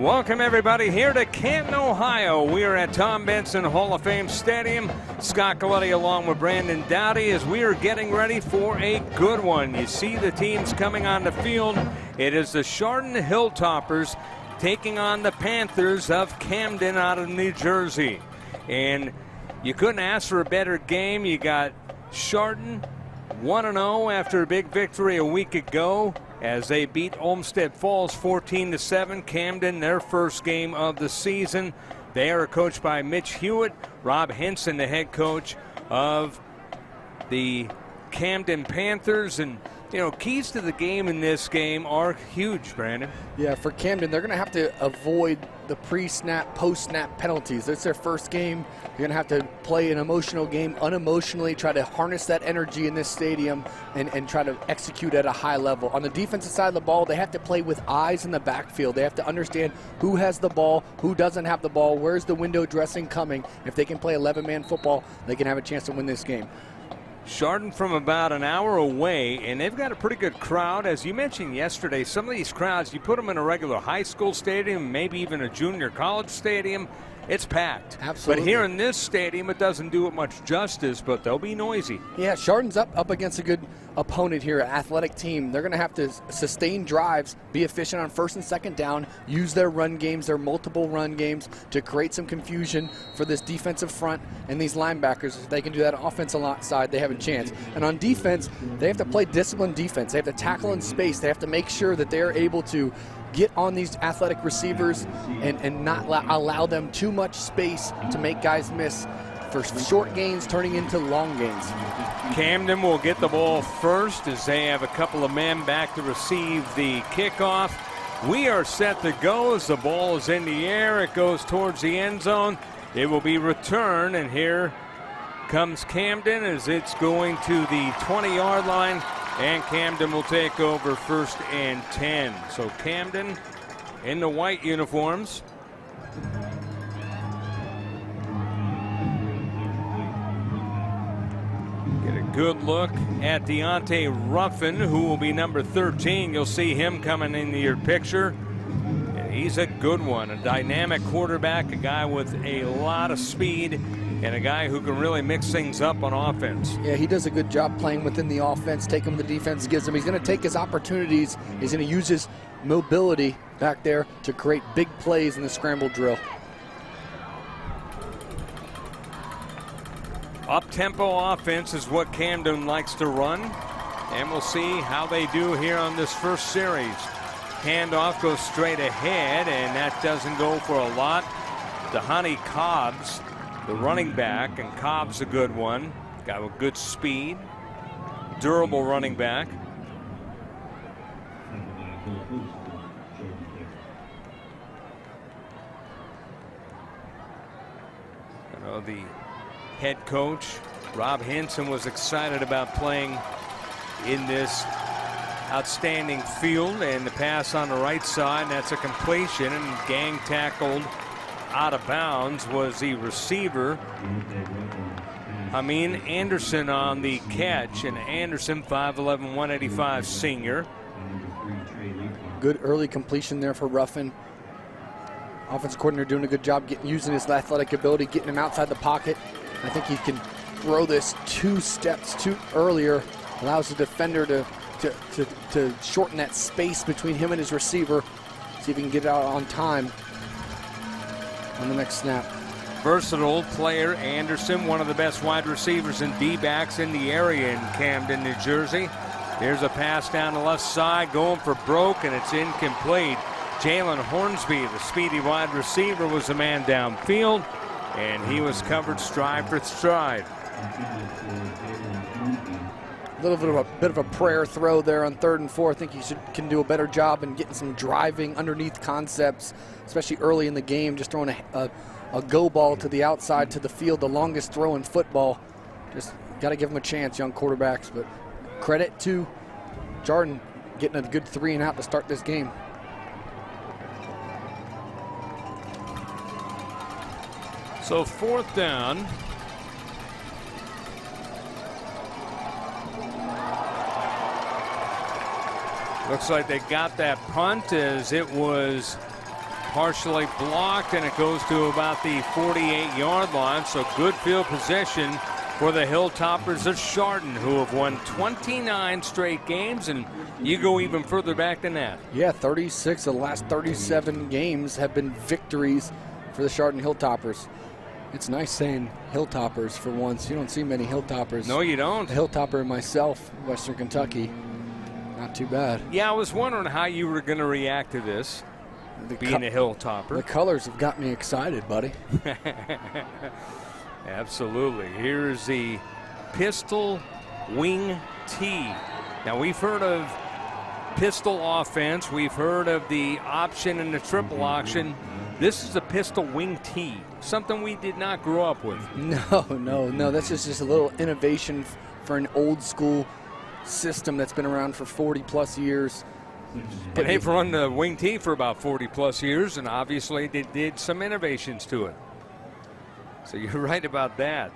Welcome everybody here to Canton, Ohio. We are at Tom Benson Hall of Fame Stadium. Scott Coletti along with Brandon Dowdy as we are getting ready for a good one. You see the teams coming on the field. It is the Chardon Hilltoppers taking on the Panthers of Camden out of New Jersey. And you couldn't ask for a better game. You got Chardon 1-0 after a big victory a week ago as they beat Olmsted Falls 14-7. Camden, their first game of the season. They are coached by Mitch Hewitt. Rob Henson, the head coach of the Camden Panthers. And, you know, keys to the game in this game are huge, Brandon. Yeah, for Camden, they're going to have to avoid the pre-snap, post-snap penalties. It's their first game. You're going to have to play an emotional game unemotionally, try to harness that energy in this stadium and try to execute at a high level. On the defensive side of the ball, they have to play with eyes in the backfield. They have to understand who has the ball, who doesn't have the ball, where's the window dressing coming. If they can play 11-man football, they can have a chance to win this game. Chardon from about an hour away, and they've got a pretty good crowd. As you mentioned yesterday, some of these crowds, you put them in a regular high school stadium, maybe even a junior college stadium, it's packed. Absolutely. But here in this stadium, it doesn't do it much justice, but they'll be noisy. Yeah, Chardon's up against a good opponent here, an athletic team. They're going to have to sustain drives, be efficient on first and second down, use their run games, their multiple run games to create some confusion for this defensive front and these linebackers. If they can do that on offensive side, they have a chance. And on defense, they have to play disciplined defense. They have to tackle in space. They have to make sure that they're able to get on these athletic receivers and not allow them too much space to make guys miss for short gains turning into long gains. Camden will get the ball first as they have a couple of men back to receive the kickoff. We are set to go as the ball is in the air. It goes towards the end zone. It will be returned, and here comes Camden as it's going to the 20-yard line. And Camden will take over 1st and 10. So Camden in the white uniforms. Get a good look at Deontay Ruffin, who will be number 13. You'll see him coming into your picture. And he's a good one, a dynamic quarterback, a guy with a lot of speed, and a guy who can really mix things up on offense. Yeah, he does a good job playing within the offense, taking what the defense gives him. He's going to take his opportunities. He's going to use his mobility back there to create big plays in the scramble drill. Up-tempo offense is what Camden likes to run, and we'll see how they do here on this first series. Handoff goes straight ahead, and that doesn't go for a lot. DeHoney Cobbs, the running back, and Cobb's a good one. Guy with good speed, durable running back. You know, the head coach, Rob Henson, was excited about playing in this outstanding field, and the pass on the right side, that's a completion, and gang tackled out of bounds was the receiver. Amin Anderson on the catch, and Anderson, 5'11", 185 senior. Good early completion there for Ruffin. Offensive coordinator doing a good job using his athletic ability, getting him outside the pocket. I think he can throw this 2 steps too earlier, allows the defender to shorten that space between him and his receiver, see if he can get it out on time on the next snap. Versatile player Anderson, one of the best wide receivers and D-backs in the area in Camden, New Jersey. There's a pass down the left side, going for broke, and it's incomplete. Jalen Hornsby, the speedy wide receiver, was the man downfield, and he was covered stride for stride. A little bit of a prayer throw there on 3rd and 4. I think he can do a better job in getting some driving underneath concepts, especially early in the game, just throwing a go ball to the outside to the field, the longest throw in football. Just got to give him a chance, young quarterbacks. But credit to Chardon getting a good 3 and out to start this game. So 4th down. Looks like they got that punt as it was partially blocked, and it goes to about the 48-yard line. So good field position for the Hilltoppers of Chardon, who have won 29 straight games, and you go even further back than that. Yeah, 36 of the last 37 games have been victories for the Chardon Hilltoppers. It's nice saying Hilltoppers for once. You don't see many Hilltoppers. No, you don't. A Hilltopper myself, Western Kentucky. Not too bad. Yeah, I was wondering how you were going to react to this, being a Hilltopper. The colors have got me excited, buddy. Absolutely. Here's the pistol wing tee. Now, we've heard of pistol offense. We've heard of the option and the triple option. This is a pistol wing tee, something we did not grow up with. No. That's just a little innovation for an old school system that's been around for 40-plus years. And they've run the wing tee for about 40-plus years, and obviously they did some innovations to it. So you're right about that.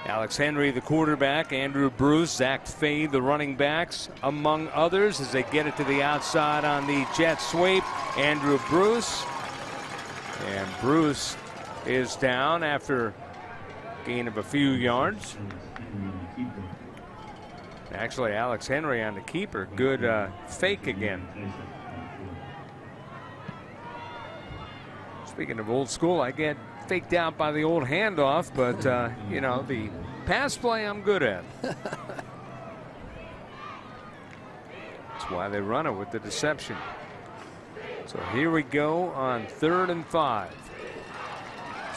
Alex Henry, the quarterback, Andrew Bruce, Zach Fay, the running backs, among others, as they get it to the outside on the jet sweep. Andrew Bruce. And Bruce is down after a gain of a few yards. Actually, Alex Henry on the keeper. Good fake again. Speaking of old school, I get faked out by the old handoff, but, you know, the pass play I'm good at. That's why they run it with the deception. So here we go on 3rd and 5.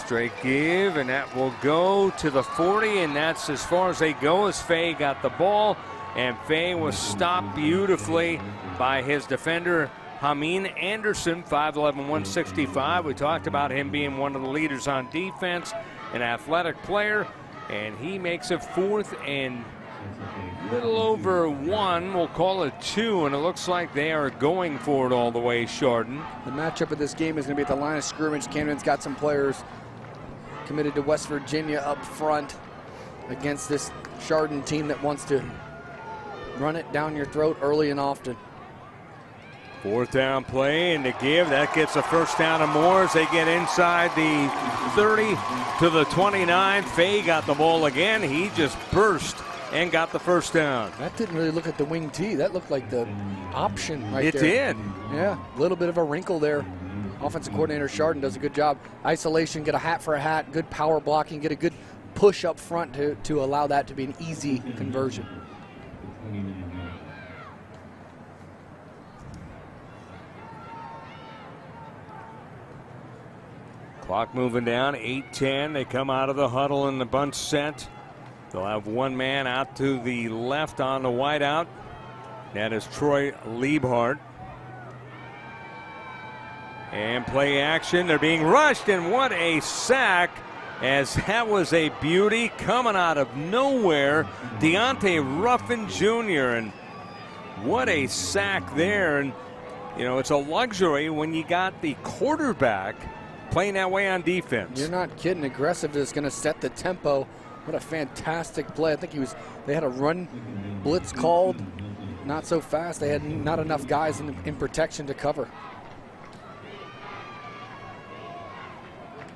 Straight give, and that will go to the 40, and that's as far as they go as Fay got the ball, and Fay was stopped beautifully by his defender, Hameen Anderson, 5'11", 165. We talked about him being one of the leaders on defense, an athletic player, and he makes it 4th and little over 1. We'll call it 2, and it looks like they are going for it all the way, Chardon. The matchup of this game is going to be at the line of scrimmage. Camden's got some players committed to West Virginia up front against this Chardon team that wants to run it down your throat early and often. 4th down play, and the give, that gets a first down and more as they get inside the 30 to the 29. Fay got the ball again. He just burst and got the first down. That didn't really look at the wing tee. That looked like the option right there. It did. Yeah, a little bit of a wrinkle there. Offensive coordinator Chardon does a good job. Isolation, get a hat for a hat, good power blocking, get a good push up front to allow that to be an easy conversion. Clock moving down, 8:10. They come out of the huddle in the bunch set. They'll have one man out to the left on the wideout. That is Troy Liebhart. And play action. They're being rushed, and what a sack, as that was a beauty coming out of nowhere. Deontay Ruffin Jr., and what a sack there. And, you know, it's a luxury when you got the quarterback playing that way on defense. You're not kidding. Aggressive is going to set the tempo. What a fantastic play. I think they had a run blitz called. Not so fast. They had not enough guys in protection to cover.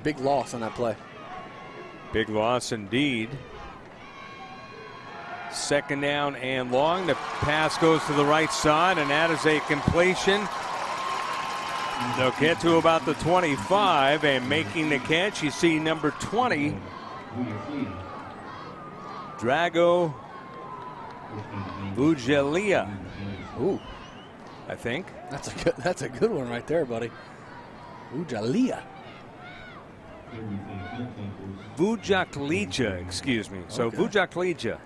Big loss on that play. Big loss indeed. 2nd down and long. The pass goes to the right side, and that is a completion. They'll get to about the 25, and making the catch, you see number 20, Drago Vujalia. Ooh, I think that's a good one right there, buddy. Vujalia. Vujaklicha, excuse me. So okay. Vujaklicha.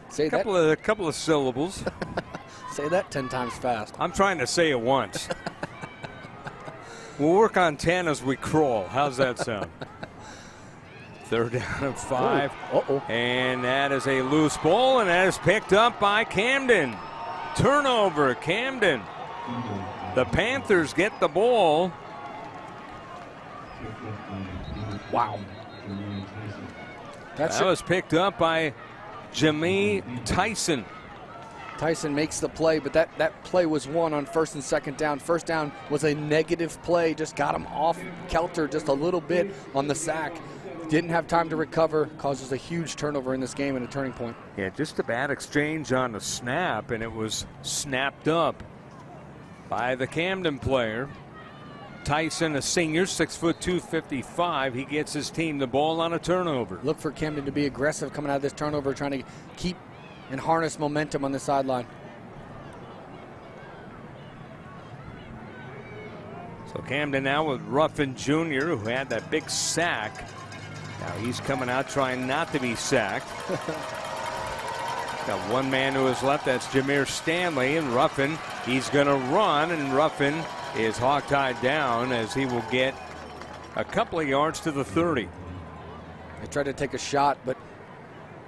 Say a couple of syllables. Say that 10 times fast. I'm trying to say it once. We'll work on 10 as we crawl. How's that sound? 3rd down and 5. And that is a loose ball, and that is picked up by Camden. Turnover, Camden. The Panthers get the ball. Wow. That was picked up by Jamie Tyson. Tyson makes the play, but that play was won on first and second down. First down was a negative play, just got him off kilter just a little bit on the sack. Didn't have time to recover, causes a huge turnover in this game and a turning point. Yeah, just a bad exchange on the snap, and it was snapped up by the Camden player. Tyson, a senior, 6'2", 255. He gets his team the ball on a turnover. Look for Camden to be aggressive coming out of this turnover, trying to keep and harness momentum on the sideline. So Camden now with Ruffin Jr., who had that big sack. Now he's coming out trying not to be sacked. Got one man who is left, that's Jameer Stanley, and Ruffin, he's going to run, and Ruffin is hog-tied down as he will get a couple of yards to the 30. They tried to take a shot, but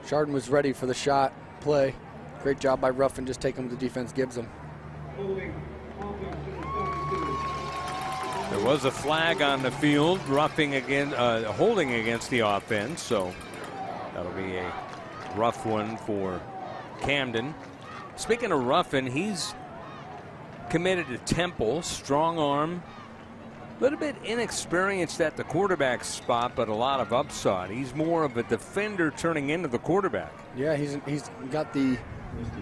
Chardon was ready for the shot play. Great job by Ruffin, just taking what the defense gives him. There was a flag on the field, roughing again, holding against the offense, so that'll be a rough one for Camden. Speaking of Ruffin, he's committed to Temple, strong arm, a little bit inexperienced at the quarterback spot, but a lot of upside. He's more of a defender turning into the quarterback. Yeah, he's got the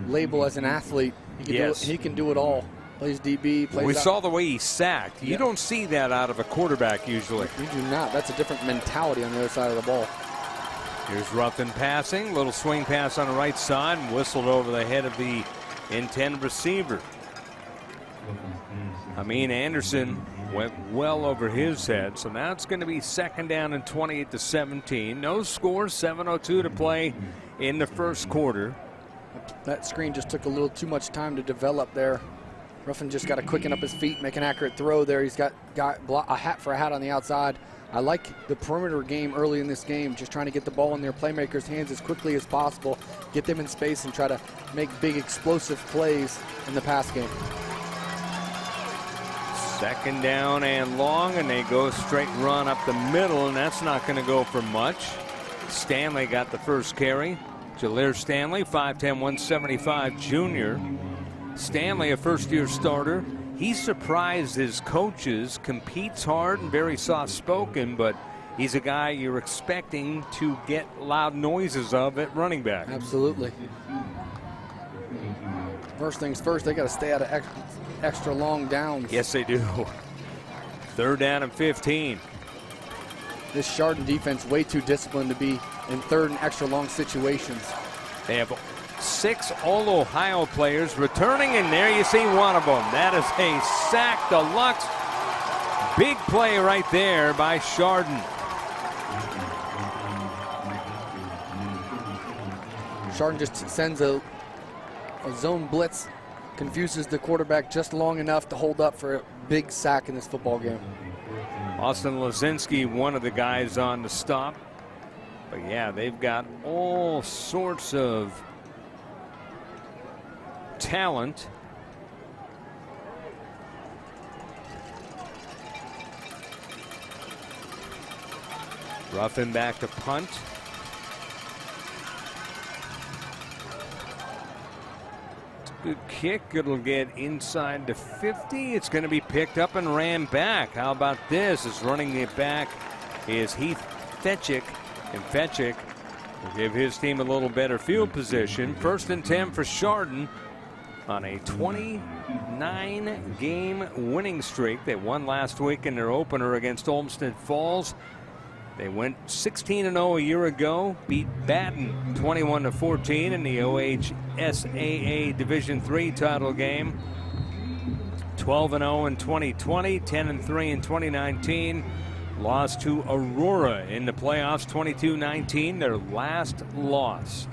label as an athlete. He can do it all. Plays DB, plays. We saw the way he sacked. You don't see that out of a quarterback usually. You do not. That's a different mentality on the other side of the ball. Here's Ruffin passing, little swing pass on the right side, and whistled over the head of the intended receiver. Amin Anderson went well over his head, so now it's going to be second down and 28-17. No score, 7:02 to play in the first quarter. That screen just took a little too much time to develop there. Ruffin just got to quicken up his feet, make an accurate throw there. He's got a hat for a hat on the outside. I like the perimeter game early in this game, just trying to get the ball in their playmakers' hands as quickly as possible, get them in space and try to make big explosive plays in the pass game. Second down and long, and they go straight run up the middle, and that's not going to go for much. Stanley got the first carry. Jalir Stanley, 5'10", 175 junior. Stanley, a first-year starter. He surprised his coaches, competes hard and very soft-spoken, but he's a guy you're expecting to get loud noises of at running back. Absolutely. First things first, they got to stay out of extra long downs. Yes, they do. Third down and 15. This Chardon defense way too disciplined to be in third and extra long situations. They have 6 All-Ohio players returning, and there you see one of them. That is a sack deluxe. Big play right there by Chardon. Chardon just sends a zone blitz, confuses the quarterback just long enough to hold up for a big sack in this football game. Austin Lazinski, one of the guys on the stop. But yeah, they've got all sorts of talent. Ruffin back to punt. Good kick. It'll get inside the 50. It's going to be picked up and ran back. How about this? Is running it back is Heath Fetchick. And Fetchick will give his team a little better field position. First and 10 for Chardon on a 29-game winning streak. They won last week in their opener against Olmsted Falls. They went 16-0 a year ago, beat Baton 21-14 in the OHSAA Division III title game. 12-0 in 2020, 10-3 in 2019. Lost to Aurora in the playoffs, 22-19, their last loss.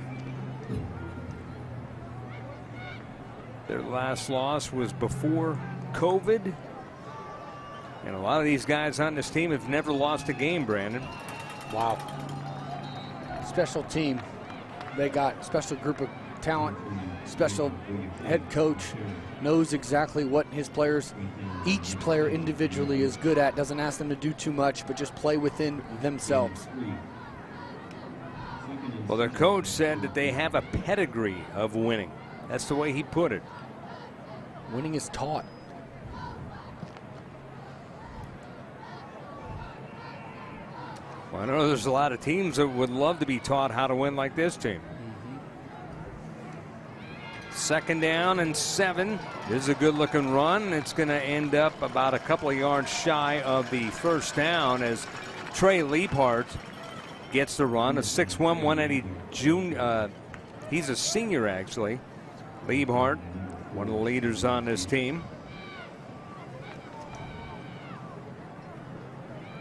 Their last loss was before COVID. And a lot of these guys on this team have never lost a game, Brandon. Wow. Special team. They got special group of talent, special head coach, knows exactly what his players, each player individually is good at, doesn't ask them to do too much, but just play within themselves. Well, their coach said that they have a pedigree of winning. That's the way he put it. Winning is taught. Well, I know there's a lot of teams that would love to be taught how to win like this team. 2nd down and 7. This is a good-looking run. It's going to end up about a couple of yards shy of the 1st down as Trey Liebhart gets the run. A 6'1", 180 junior. He's a senior, actually. Liebhart, one of the leaders on this team.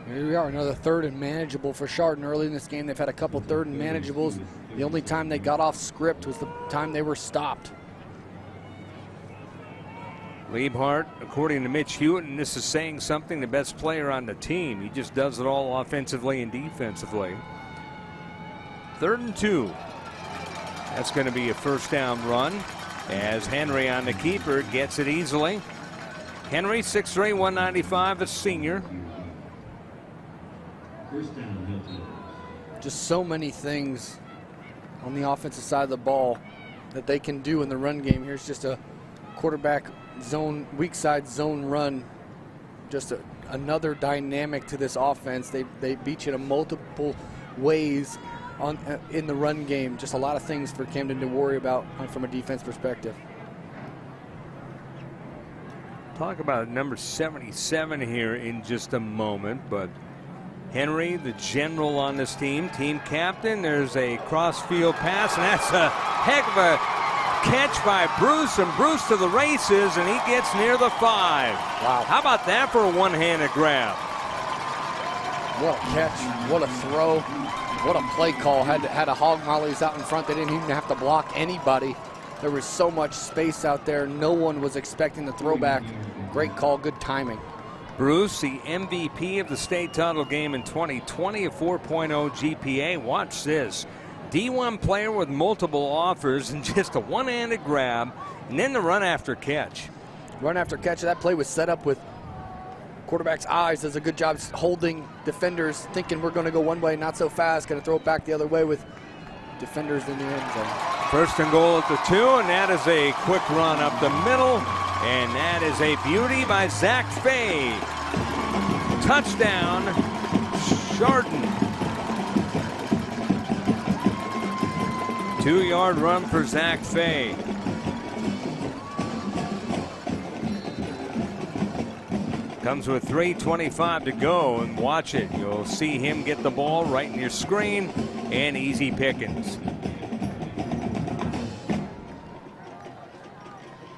Here we are, another 3rd and manageable for Chardon. Early in this game, they've had a couple 3rd and manageables. The only time they got off script was the time they were stopped. Liebhart, according to Mitch Hewitt, and this is saying something, the best player on the team. He just does it all offensively and defensively. 3rd and 2. That's going to be a 1st down run as Henry on the keeper gets it easily. Henry, 6'3", 195, a senior. Just so many things on the offensive side of the ball that they can do in the run game. Here's just a quarterback zone, weak side zone run. Just another dynamic to this offense. They beat you in multiple ways in the run game. Just a lot of things for Camden to worry about from a defense perspective. Talk about number 77 here in just a moment, but Henry, the general on this team captain. There's a cross-field pass, and that's a heck of a catch by Bruce, and Bruce to the races, and he gets near the 5. Wow. How about that for a one-handed grab? What a catch, what a throw, what a play call. Had a hog mollies out in front. They didn't even have to block anybody. There was so much space out there. No one was expecting the throwback. Great call, good timing. Bruce, the MVP of the state title game in 2020, a 4.0 GPA. Watch this. D1 player with multiple offers and just a one-handed grab, and then the run after catch. Run after catch. That play was set up with quarterback's eyes. Does a good job holding defenders, thinking we're going to go one way, not so fast. Going to throw it back the other way with defenders in the end zone. 1st and goal at the 2, and that is a quick run up the middle, and that is a beauty by Zach Fay. Touchdown, Chardon. 2-yard run for Zach Fay. Comes with 3:25 to go, and watch it. You'll see him get the ball right in your screen, and easy pickings.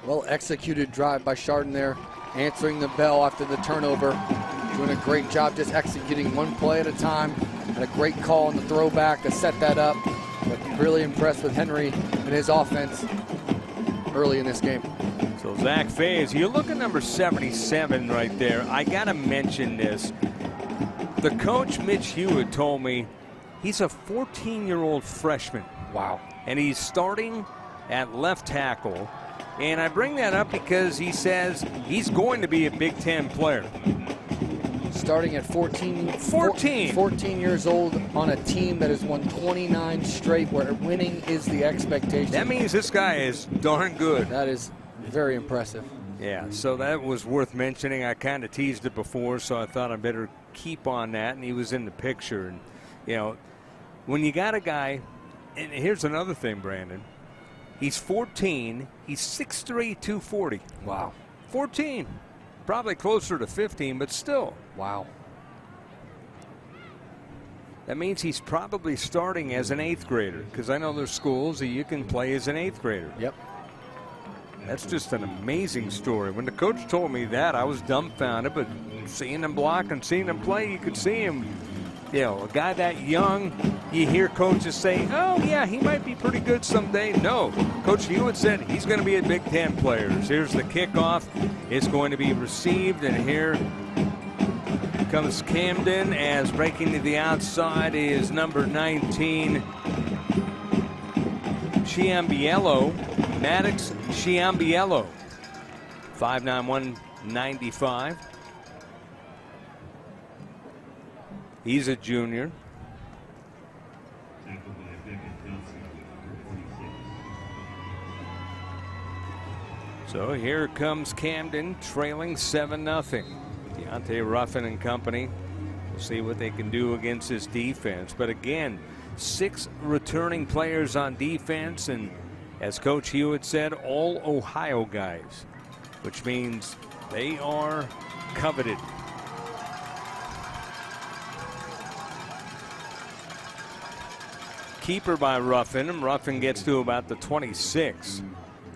Well executed drive by Chardon there, answering the bell after the turnover. Doing a great job just executing one play at a time. And a great call on the throwback to set that up. But really impressed with Henry and his offense early in this game. So Zach Fay, as you look at number 77 right there, I got to mention this. The coach, Mitch Hewitt, told me he's a 14-year-old freshman. Wow. And he's starting at left tackle. And I bring that up because he says he's going to be a Big Ten player. Starting at 14 years old on a team that has won 29 straight, where winning is the expectation. That means this guy is darn good. That is very impressive. Yeah, so that was worth mentioning. I kind of teased it before, so I thought I better keep on that, and he was in the picture. And, you know, when you got a guy, and here's another thing, Brandon. He's 14. He's 6'3", 240. Wow. 14. Probably closer to 15, but still. Wow. That means he's probably starting as an 8th grader, because I know there's schools that you can play as an 8th grader. Yep. That's just an amazing story. When the coach told me that, I was dumbfounded, but seeing him block and seeing him play, you could see him. You know, a guy that young, you hear coaches say, oh, yeah, he might be pretty good someday. No, Coach Hewitt said he's going to be a Big Ten player. Here's the kickoff. It's going to be received, and here comes Camden as breaking to the outside is number 19, Chiambiello, Maddox Chiambiello, 5'9", 195. He's a junior. So here comes Camden trailing 7-0. Deontay Ruffin and company. We'll see what they can do against this defense. But again, 6 returning players on defense, and as Coach Hewitt said, all Ohio guys, which means they are coveted. Keeper by Ruffin, and Ruffin gets to about the 26.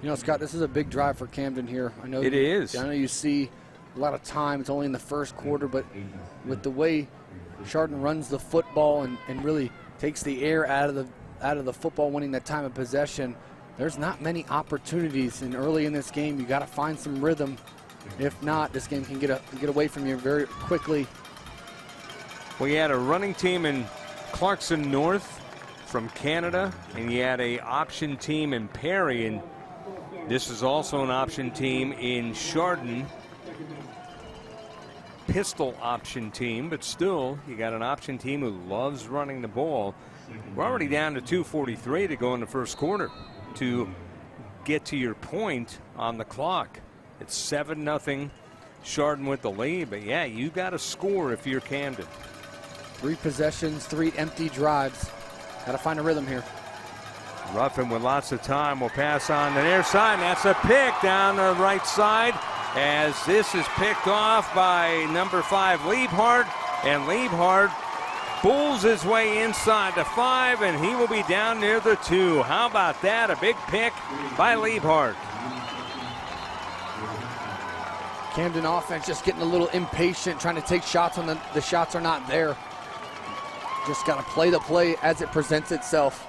You know, Scott, this is a big drive for Camden here. I know it is. I know you see a lot of time. It's only in the first quarter, but with the way Chardon runs the football and really takes the air out of the football, winning that time of possession, there's not many opportunities. And early in this game, you got to find some rhythm. If not, this game can get away from you very quickly. We had a running team in Clarkson North from Canada, and you had a option team in Perry, and this is also an option team in Chardon. Pistol option team, but still, you got an option team who loves running the ball. We're already down to 2:43 to go in the first quarter. To get to your point on the clock, it's 7-0 Chardon with the lead, but yeah, you got to score if you're Camden. 3 possessions, 3 empty drives. Got to find a rhythm here. Ruffin with lots of time will pass on the near side, and that's a pick down the right side, as this is picked off by number 5 Liebhardt, and Liebhardt bulls his way inside the 5, and he will be down near the 2. How about that? A big pick by Liebhardt. Camden offense just getting a little impatient, trying to take shots when the shots are not there. Just got to play the play as it presents itself.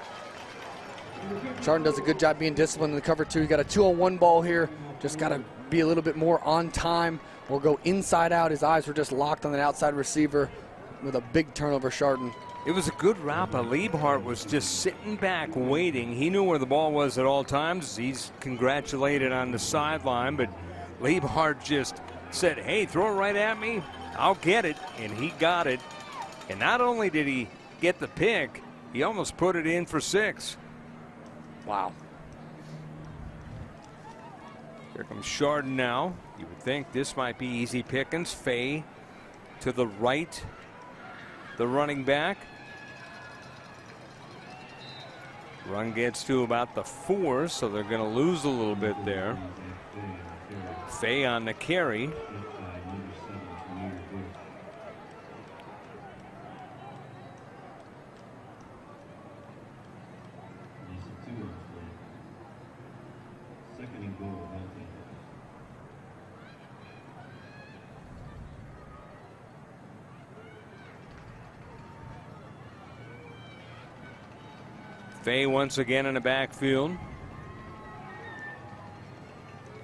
Chardon does a good job being disciplined in the cover 2. You got a 2-on-1 ball here. Just got to be a little bit more on time or go inside out. His eyes were just locked on that outside receiver with a big turnover, Chardon. It was a good route, but Liebhardt was just sitting back waiting. He knew where the ball was at all times. He's congratulated on the sideline, but Liebhardt just said, hey, throw it right at me. I'll get it, and he got it. And not only did he get the pick, he almost put it in for 6. Wow. Here comes Chardon now. You would think this might be easy pickings. Fay to the right, the running back. Run gets to about the 4, so they're going to lose a little bit there. Fay on the carry. Fay once again in the backfield.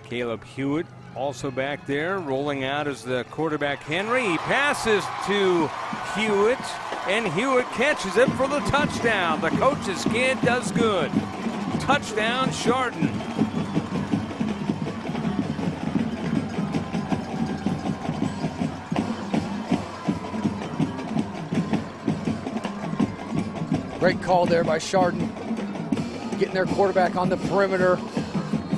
Caleb Hewitt also back there. Rolling out is the quarterback Henry. He passes to Hewitt, and Hewitt catches it for the touchdown. The coach's kid does good. Touchdown, Chardon. Great call there by Chardon. Getting their quarterback on the perimeter.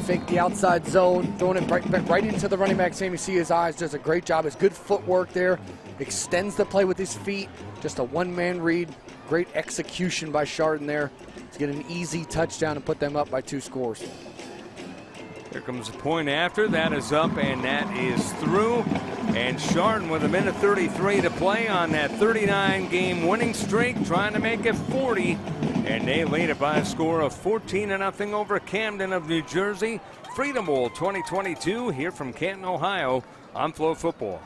Fake the outside zone. Throwing it right into the running back's hand. You see his eyes. Does a great job. His good footwork there. Extends the play with his feet. Just a one-man read. Great execution by Chardon there to get an easy touchdown and put them up by 2 scores. Here comes the point after. That is up, and that is through. And Chardon with 1:33 to play on that 39-game winning streak, trying to make it 40. And they lead it by a score of 14-0 over Camden of New Jersey. Freedom Bowl 2022 here from Canton, Ohio on Flow Football.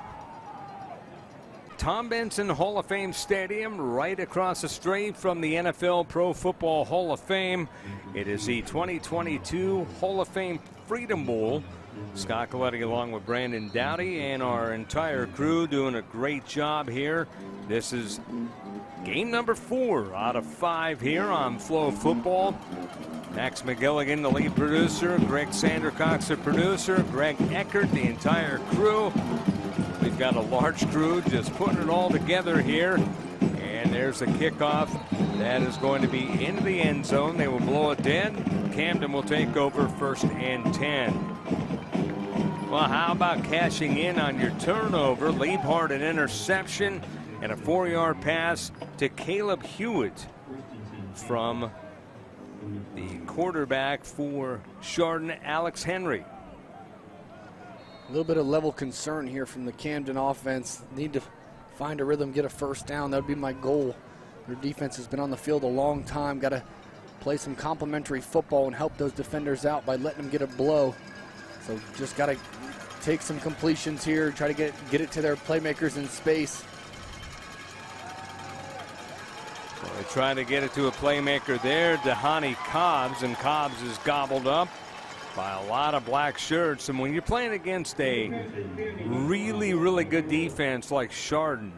Tom Benson Hall of Fame Stadium, right across the street from the NFL Pro Football Hall of Fame. It is the 2022 Hall of Fame Freedom Bowl. Scott Coletti along with Brandon Dowdy and our entire crew doing a great job here. This is game number 4 out of 5 here on Flow Football. Max McGilligan, the lead producer, Greg Sandercox, the producer, Greg Eckert, the entire crew. We've got a large crew just putting it all together here. And there's the kickoff. That is going to be into the end zone. They will blow it dead. Camden will take over 1st and 10. Well, how about cashing in on your turnover? Liebhardt an interception and a 4-yard pass to Caleb Hewitt from the quarterback for Chardon, Alex Henry. A little bit of level concern here from the Camden offense. Need to find a rhythm, get a first down. That would be my goal. Their defense has been on the field a long time. Got to play some complementary football and help those defenders out by letting them get a blow. So just got to take some completions here, try to get it to their playmakers in space. So they try to get it to a playmaker there, Dehani Cobbs, and Cobbs is gobbled up by a lot of black shirts. And when you're playing against a really, really good defense like Chardon,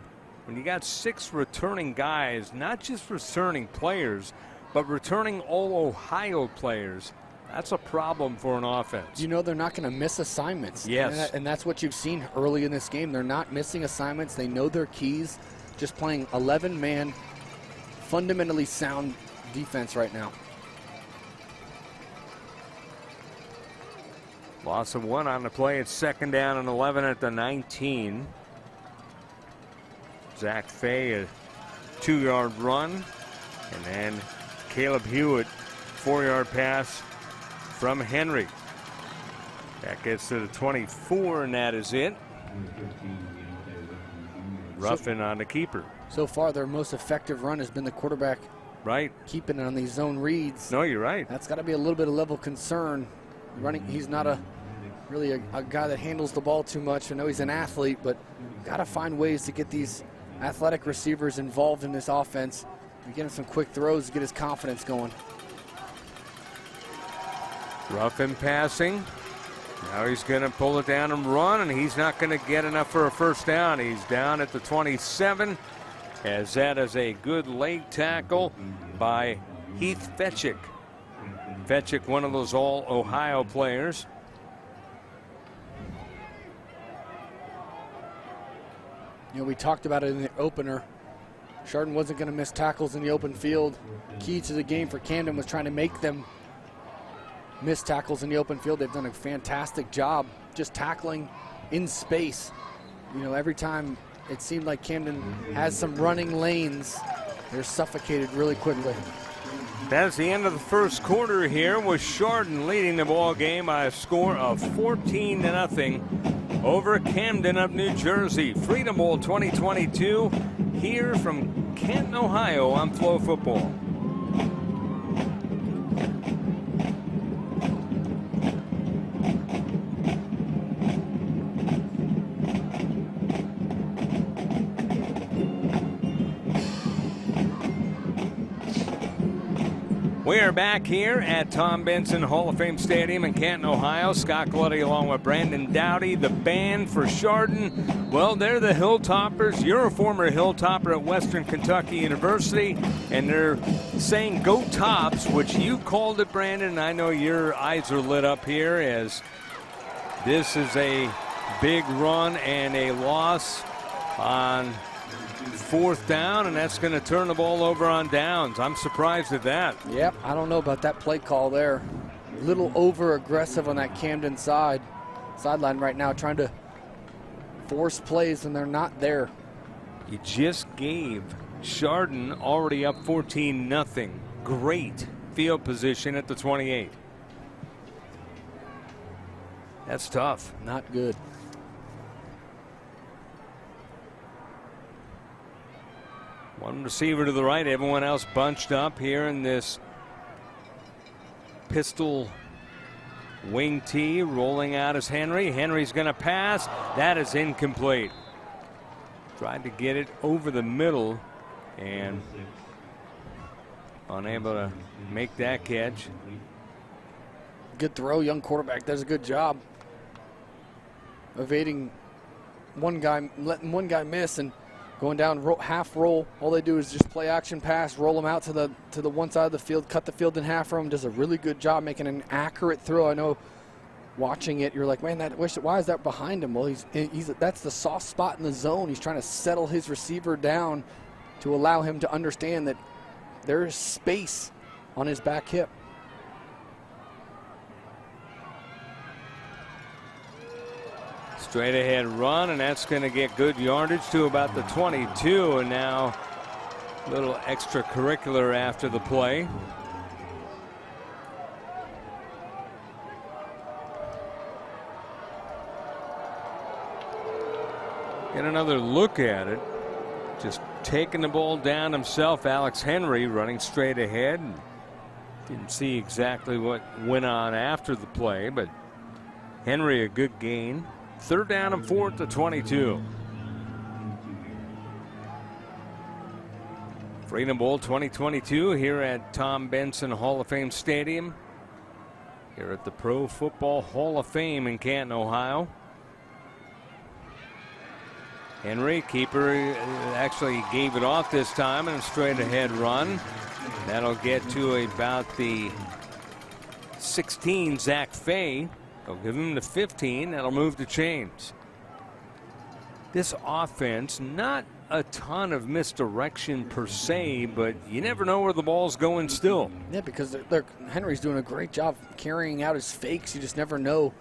when you got 6 returning guys, not just returning players, but returning all Ohio players, that's a problem for an offense. You know they're not going to miss assignments. Yes. And that's what you've seen early in this game. They're not missing assignments. They know their keys. Just playing 11-man, fundamentally sound defense right now. Loss of 1 on the play. It's 2nd down and 11 at the 19. Zach Fay, a 2-yard run. And then Caleb Hewitt, 4-yard pass from Henry. That gets to the 24, and that is it. Ruffin on the keeper. So far, their most effective run has been the quarterback Right. keeping it on these zone reads. No, you're right. That's got to be a little bit of level concern. He's not really a guy that handles the ball too much. I know he's an athlete, but got to find ways to get these athletic receivers involved in this offense and get him some quick throws to get his confidence going. Ruffin passing. Now he's going to pull it down and run, and he's not going to get enough for a first down. He's down at the 27, as that is a good leg tackle by Heath Fetchick. Fetchick, one of those all-Ohio players. You know, we talked about it in the opener. Chardon wasn't going to miss tackles in the open field. Key to the game for Camden was trying to make them miss tackles in the open field. They've done a fantastic job just tackling in space. You know, every time it seemed like Camden has some running lanes, they're suffocated really quickly. That's the end of the first quarter here, with Chardon leading the ball game by a score of 14-0 over Camden of New Jersey. Freedom Bowl 2022 here from Canton, Ohio on Flow Football. We are back here at Tom Benson Hall of Fame Stadium in Canton, Ohio. Scott Galletti along with Brandon Dowdy. The band for Chardon, well, they're the Hilltoppers. You're a former Hilltopper at Western Kentucky University, and they're saying go Tops, which you called it, Brandon, and I know your eyes are lit up here as this is a big run and a loss on 4th down, and that's going to turn the ball over on downs. I'm surprised at that. Yep, I don't know about that play call there. A little over-aggressive on that Camden sideline right now, trying to force plays when they're not there. You just gave Chardon already up 14-0. Great field position at the 28. That's tough. Not good. One receiver to the right, everyone else bunched up here in this pistol wing tee. Rolling out is Henry. Henry's going to pass. That is incomplete. Tried to get it over the middle and unable to make that catch. Good throw, young quarterback does a good job evading one guy, letting one guy miss and going down half roll. All they do is just play action pass, roll them out to the one side of the field, cut the field in half for him. Does a really good job making an accurate throw. I know watching it, you're like, man, why is that behind him? Well, that's the soft spot in the zone. He's trying to settle his receiver down to allow him to understand that there is space on his back hip. Straight ahead run, and that's going to get good yardage to about the 22, and now a little extracurricular after the play. Get another look at it. Just taking the ball down himself. Alex Henry running straight ahead. Didn't see exactly what went on after the play, but Henry a good gain. 3rd down and 4 at the 22. Freedom Bowl 2022 here at Tom Benson Hall of Fame Stadium. Here at the Pro Football Hall of Fame in Canton, Ohio. Henry, keeper, actually gave it off this time, and a straight ahead run. That'll get to about the 16, Zach Fay. They'll give him the 15. That'll move the chains. This offense, not a ton of misdirection per se, but you never know where the ball's going still. Yeah, because Henry's doing a great job carrying out his fakes. You just never know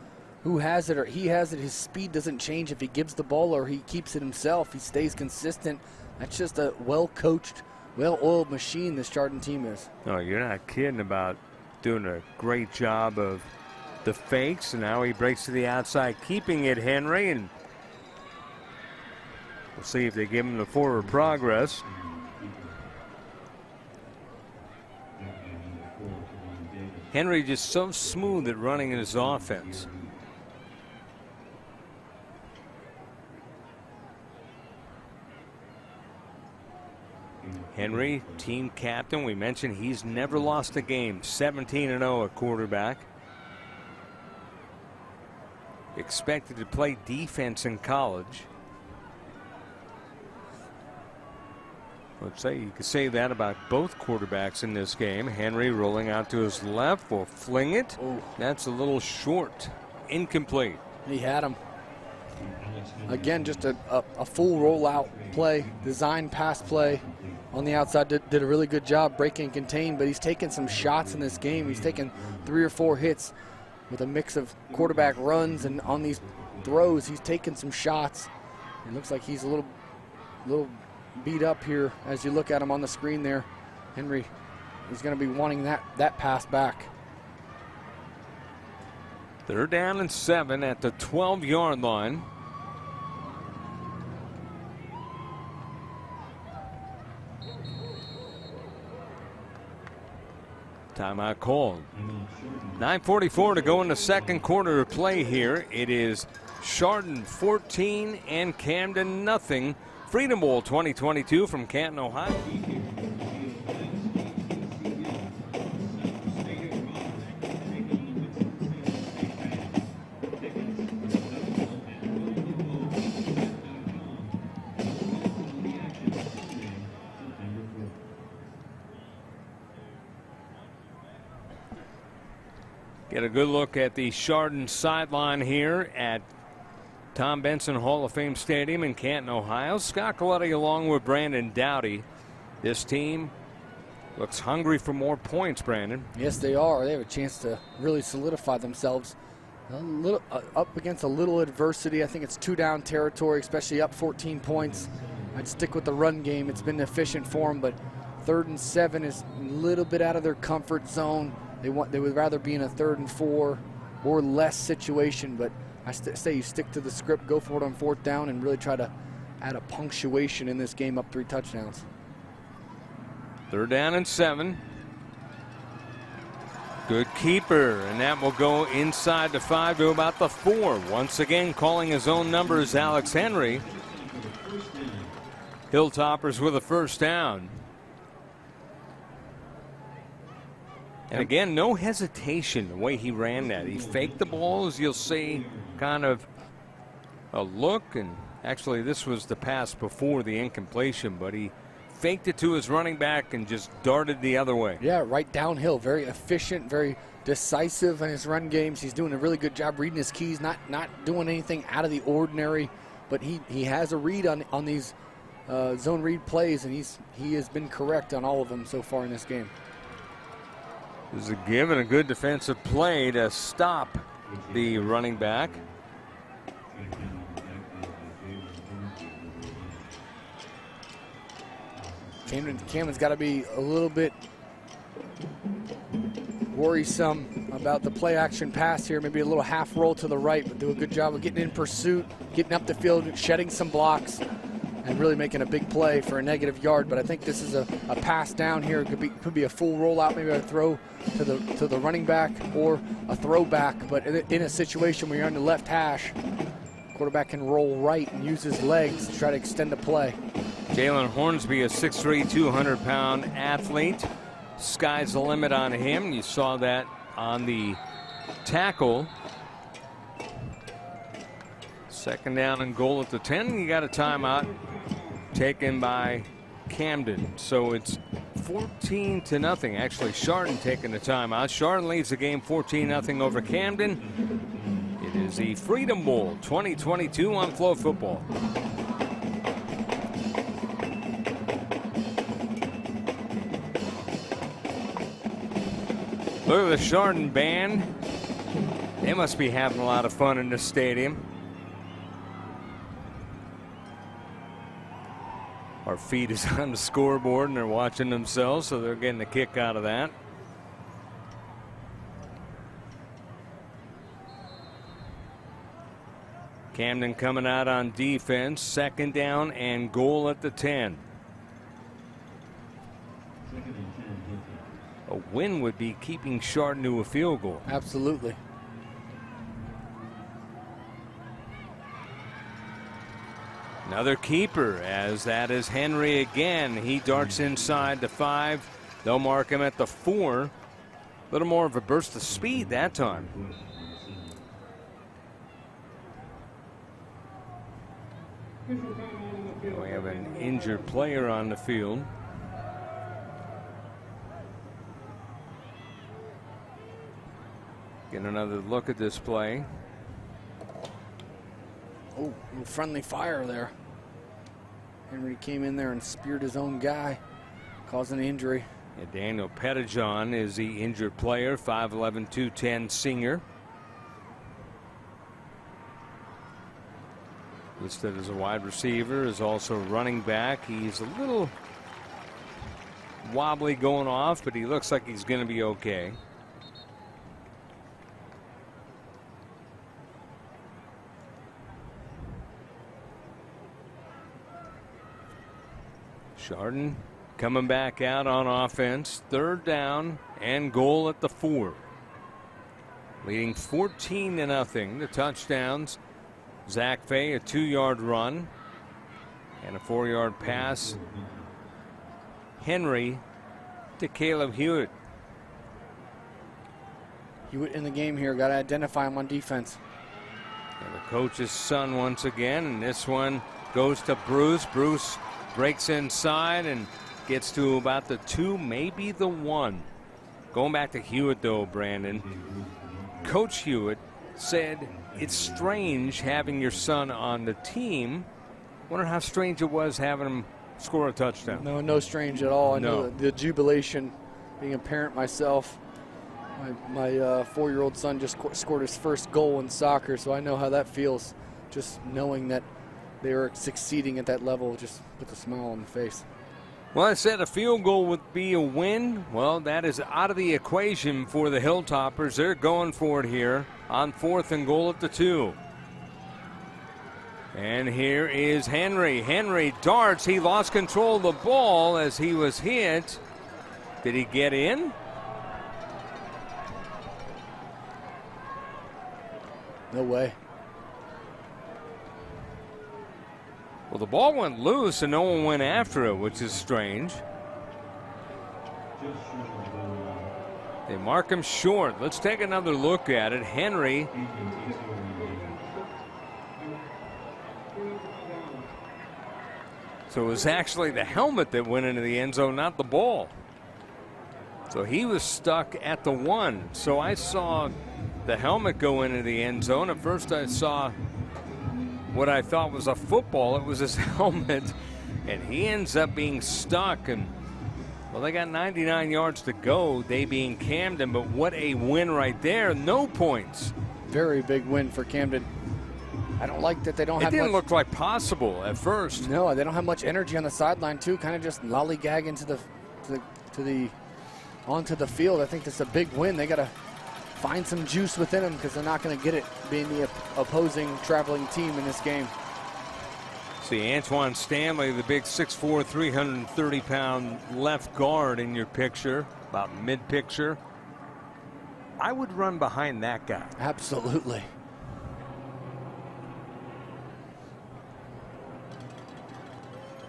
who has it or he has it. His speed doesn't change if he gives the ball or he keeps it himself. He stays consistent. That's just a well-coached, well-oiled machine this Chardon team is. No, you're not kidding about doing a great job of the fakes, and now he breaks to the outside, keeping it, Henry, and we'll see if they give him the forward progress. Henry just so smooth at running in his offense. Henry, team captain. We mentioned he's never lost a game. 17-0 at quarterback. Expected to play defense in college. Let's say you could say that about both quarterbacks in this game. Henry rolling out to his left will fling it. Ooh. That's a little short. Incomplete. He had him. Again, just a full rollout play, design pass play on the outside. Did a really good job breaking contain, but he's taken some shots in this game. He's taken 3 or 4 hits with a mix of quarterback runs, and on these throws, he's taken some shots. It looks like he's a little beat up here as you look at him on the screen there. Henry is going to be wanting that pass back. 3rd down and 7 at the 12-yard line. Timeout called. 9:44 to go in the second quarter of play here. It is Chardon 14 and Camden nothing. Freedom Bowl 2022 from Canton, Ohio. Get a good look at the Chardon sideline here at Tom Benson Hall of Fame Stadium in Canton, Ohio. Scott Coletti along with Brandon Dowdy. This team looks hungry for more points, Brandon. Yes, they are. They have a chance to really solidify themselves a little, up against a little adversity. I think it's 2-down territory, especially up 14 points. I'd stick with the run game. It's been efficient for them, but 3rd and 7 is a little bit out of their comfort zone. They would rather be in a 3rd and 4 or less situation, but I say you stick to the script, go for it on 4th down, and really try to add a punctuation in this game up 3 touchdowns. 3rd down and 7. Good keeper, and that will go inside the 5 to about the 4. Once again, calling his own numbers, Alex Henry. Hilltoppers with a 1st down. And again, no hesitation the way he ran that. He faked the ball, as you'll see, kind of a look. And actually, this was the pass before the incompletion, but he faked it to his running back and just darted the other way. Yeah, right downhill. Very efficient, very decisive in his run games. He's doing a really good job reading his keys, not doing anything out of the ordinary. But he has a read on these zone read plays, and he has been correct on all of them so far in this game. This is a give and a good defensive play to stop the running back. Camden's got to be a little bit worrisome about the play action pass here. Maybe a little half roll to the right, but do a good job of getting in pursuit, getting up the field, shedding some blocks, and really making a big play for a negative yard. But I think this is a pass down here. It could be a full rollout, maybe a throw to the running back or a throwback. But in a situation where you're on the left hash, quarterback can roll right and use his legs to try to extend the play. Jalen Hornsby, a 6'3", 200-pound athlete. Sky's the limit on him. You saw that on the tackle. Second down and goal at the 10. You got a timeout taken by Camden. So it's 14-0. Actually, Chardon taking the timeout. Chardon leads the game 14-0 over Camden. It is the Freedom Bowl 2022 on Flow Football. Look at the Chardon band. They must be having a lot of fun in the stadium. Our feed is on the scoreboard and they're watching themselves, so they're getting a kick out of that. Camden coming out on defense. Second down and goal at the 10. A win would be keeping Chardon to a field goal. Absolutely. Another keeper, as that is Henry again. He darts inside the 5. They'll mark him at the 4. A little more of a burst of speed that time. We have an injured player on the field. Get another look at this play. Oh, friendly fire there. Henry came in there and speared his own guy, causing an injury. Yeah, Daniel Pettijohn is the injured player, 5'11", 210 senior. Listed as a wide receiver, is also running back. He's a little wobbly going off, but he looks like he's going to be okay. Chardon coming back out on offense. Third down and goal at the 4. Leading 14-0. The touchdowns. Zach Fay, a 2-yard run and a 4-yard pass. Henry to Caleb Hewitt. Hewitt in the game here. Got to identify him on defense. And the coach's son once again. And this one goes to Bruce. Bruce breaks inside and gets to about the 2, maybe the 1. Going back to Hewitt, though, Brandon. Coach Hewitt said it's strange having your son on the team. Wonder how strange it was having him score a touchdown. No strange at all. I No. know the jubilation, being a parent myself. My 4-year-old son just scored his first goal in soccer, so I know how that feels. Just knowing that they are succeeding at that level just puts a smile on the face. Well, I said a field goal would be a win. Well, that is out of the equation for the Hilltoppers. They're going for it here on 4th and goal at the 2. And here is Henry. Henry darts. He lost control of the ball as he was hit. Did he get in? No way. Well, the ball went loose and no one went after it, which is strange. They mark him short. Let's take another look at it. Henry. So it was actually the helmet that went into the end zone, not the ball. So he was stuck at the 1. So I saw the helmet go into the end zone. At first I saw what I thought was a football. It was his helmet, and he ends up being stuck. And well, they got 99 yards to go, they being Camden, but what a win right there. No points. Very big win for Camden. I don't like that they don't have It didn't much, look like possible at first. No, they don't have much energy on the sideline too. Kind of just lollygag into onto the field. I think that's a big win. They got to find some juice within them because they're not going to get it being the opposing traveling team in this game. See Antoine Stanley, the big 6'4", 330-pound left guard in your picture, about mid-picture. I would run behind that guy. Absolutely.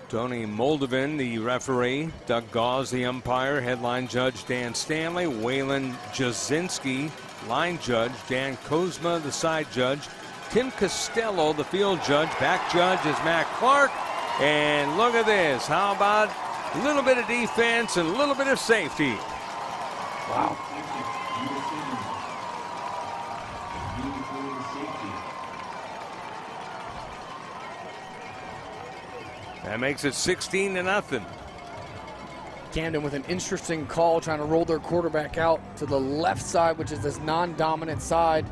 Tony Moldovan, the referee. Doug Gauze, the umpire. Headline judge Dan Stanley. Waylon Jasinski, line judge. Dan Kozma, the side judge. Tim Costello, the field judge. Back judge is Matt Clark. And look at this. How about a little bit of defense and a little bit of safety? Wow. That makes it 16-0. Camden with an interesting call, trying to roll their quarterback out to the left side, which is this non-dominant side.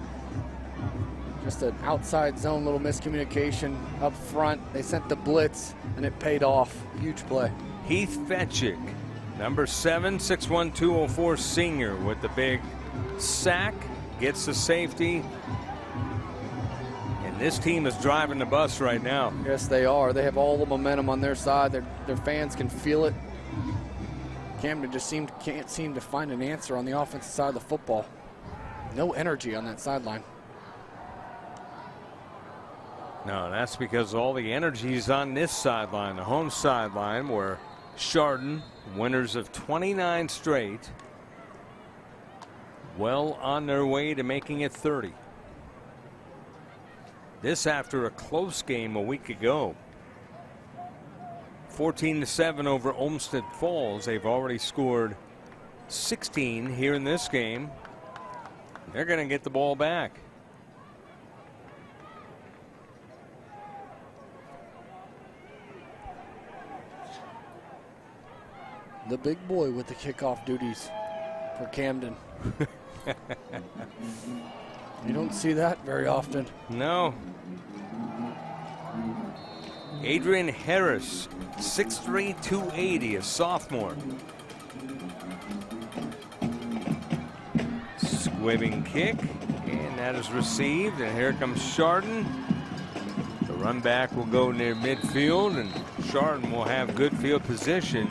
Just an outside zone, little miscommunication up front. They sent the blitz, and it paid off. Huge play. Heath Fetchick, number 7, 6'1", 204 senior with the big sack, gets the safety. And this team is driving the bus right now. Yes, they are. They have all the momentum on their side. Their fans can feel it. Camden just can't seem to find an answer on the offensive side of the football. No energy on that sideline. No, that's because all the energy is on this sideline, the home sideline, where Chardon, winners of 29 straight, well on their way to making it 30. This after a close game a week ago. 14-7 over Olmsted Falls. They've already scored 16 here in this game. They're going to get the ball back. The big boy with the kickoff duties for Camden. You don't see that very often. No. Adrian Harris, 6'3", 280, a sophomore. Squibbing kick, and that is received, and here comes Chardon. The run back will go near midfield, and Chardon will have good field position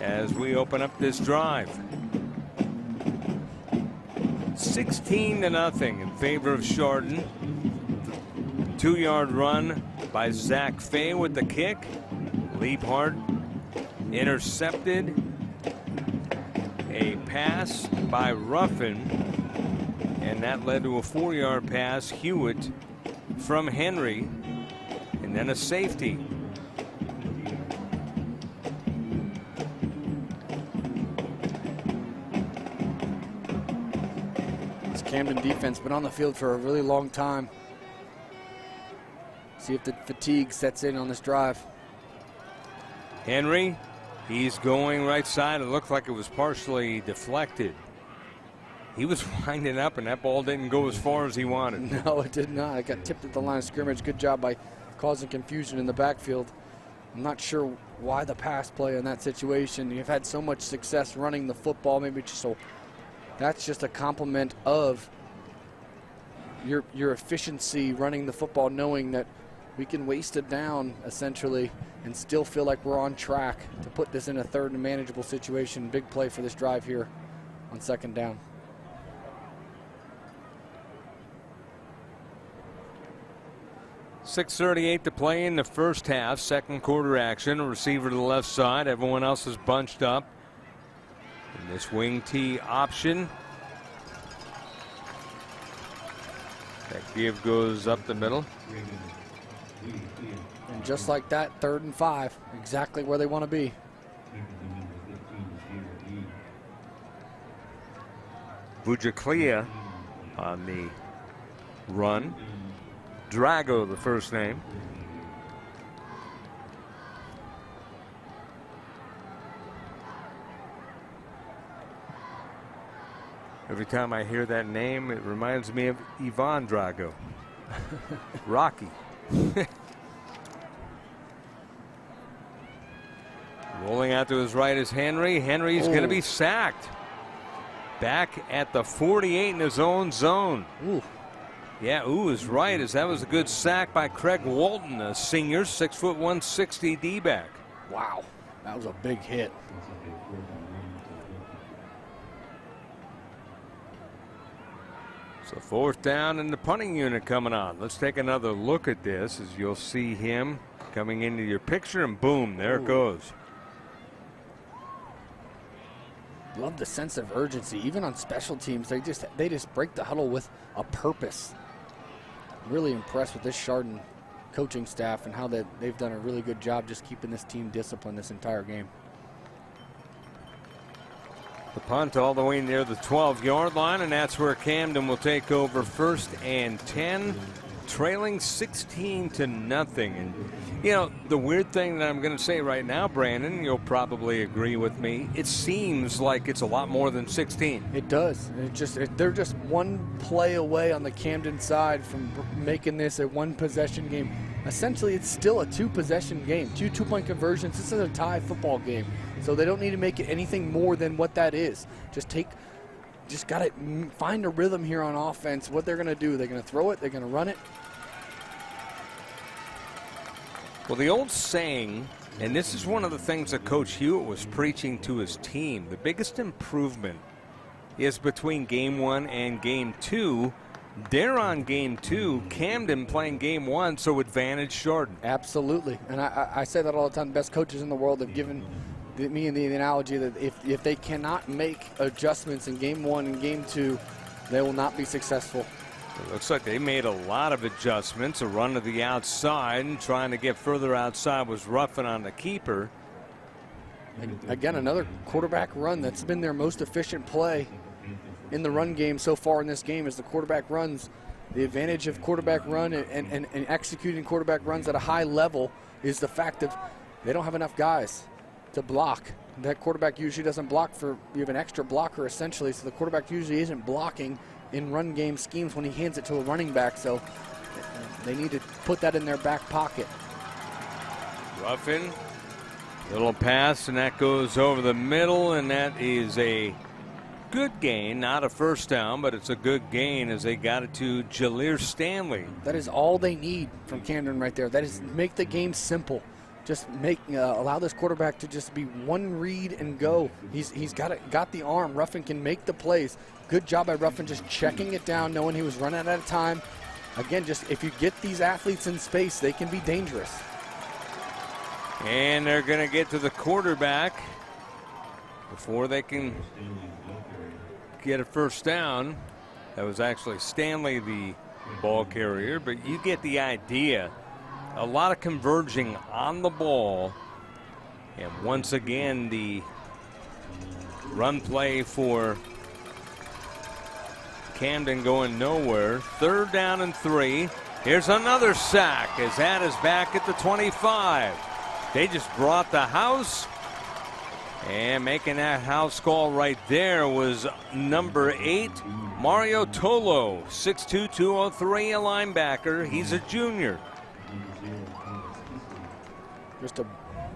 as we open up this drive. 16-0 in favor of Chardon. 2-yard run by Zach Fay with the kick. Liebhart intercepted. A pass by Ruffin, and that led to a 4-yard pass. Hewitt from Henry, and then a safety. Camden defense been on the field for a really long time. See if the fatigue sets in on this drive. Henry, he's going right side. It looked like it was partially deflected. He was winding up, and that ball didn't go as far as he wanted. No, it did not. It got tipped at the line of scrimmage. Good job by causing confusion in the backfield. I'm not sure why the pass play in that situation. You've had so much success running the football. Maybe just so. That's just a compliment of your efficiency running the football, knowing that we can waste it down essentially and still feel like we're on track to put this in a third and manageable situation. Big play for this drive here on 2nd down. .6:38 to play in the first half. Second quarter action. A receiver to the left side. Everyone else is bunched up. And this wing T option. That give goes up the middle. And just like that, 3rd and 5, exactly where they want to be. Bujaclia on the run. Drago, the first name. Every time I hear that name, it reminds me of Ivan Drago. Rocky. Rolling out to his right is Henry. Henry's going to be sacked. Back at the 48 in his own zone. Ooh. Yeah, ooh is right, as that was a good sack by Craig Walton, a senior, 6'1", 160 D-back. Wow, that was a big hit. So 4th down and the punting unit coming on. Let's take another look at this as you'll see him coming into your picture, and boom, there it goes. Love the sense of urgency. Even on special teams, they just break the huddle with a purpose. Really impressed with this Chardon coaching staff and how they've done a really good job just keeping this team disciplined this entire game. The punt all the way near the 12-yard line, and that's where Camden will take over 1st and 10, trailing 16-0. And you know, the weird thing that I'm going to say right now, Brandon, you'll probably agree with me, it seems like it's a lot more than 16. It does. They're just one play away on the Camden side from making this a one-possession game. Essentially, it's still a two-possession game. 2 two-point conversions. This is a tie football game. So they don't need to make it anything more than what that is. Just got to find a rhythm here on offense. What they're going to do, they're going to throw it, they're going to run it. Well, the old saying, and this is one of the things that Coach Hewitt was preaching to his team, the biggest improvement is between game 1 and game 2. They're on game 2, Camden playing game 1, so advantage Chardon. Absolutely, and I say that all the time. The best coaches in the world have given me the analogy that if they cannot make adjustments in game 1 and game 2, they will not be successful. It looks like they made a lot of adjustments. A run to the outside, and trying to get further outside was roughing on the keeper. And again, another quarterback run. That's been their most efficient play in the run game so far in this game, is the quarterback runs. The advantage of quarterback run and executing quarterback runs at a high level is the fact that they don't have enough guys to block. That quarterback usually doesn't block you have an extra blocker essentially, so the quarterback usually isn't blocking in run game schemes when he hands it to a running back, so they need to put that in their back pocket. Ruffin, little pass, and that goes over the middle, and that is a good gain, not a first down, but it's a good gain as they got it to Jalir Stanley. That is all they need from Camden right there. That is make the game simple. Just allow this quarterback to just be one read and go. He's got the arm. Ruffin can make the plays. Good job by Ruffin just checking it down, knowing he was running out of time. Again, just if you get these athletes in space, they can be dangerous. And they're going to get to the quarterback before they can get a first down. That was actually Stanley, the ball carrier, but you get the idea. A lot of converging on the ball. And once again, the run play for Camden going nowhere. 3rd down and 3. Here's another sack as that is back at the 25. They just brought the house. And making that house call right there was number 8, Mario Tolo, 6'2", 203, a linebacker. He's a junior. Just a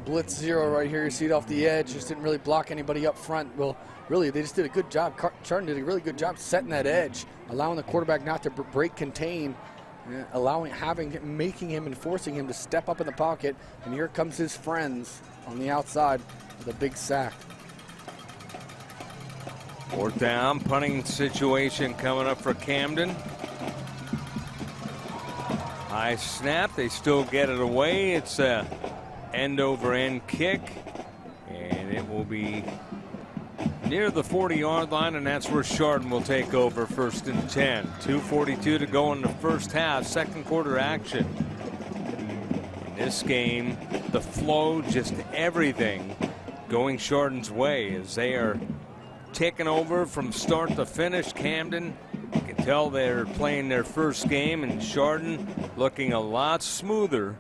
blitz zero right here. You see it off the edge. Just didn't really block anybody up front. Well, really, they just did a good job. Chardon did a really good job setting that edge, allowing the quarterback not to break contain, making him and forcing him to step up in the pocket. And here comes his friends on the outside with a big sack. 4th down, punting situation coming up for Camden. High snap, they still get it away. It's a end over end kick, and it will be near the 40-yard line, and that's where Chardon will take over 1st and 10. 2:42 to go in the first half, second quarter action. In this game, the flow, just everything going Chardon's way as they are taking over from start to finish. Camden, you can tell they're playing their first game, and Chardon looking a lot smoother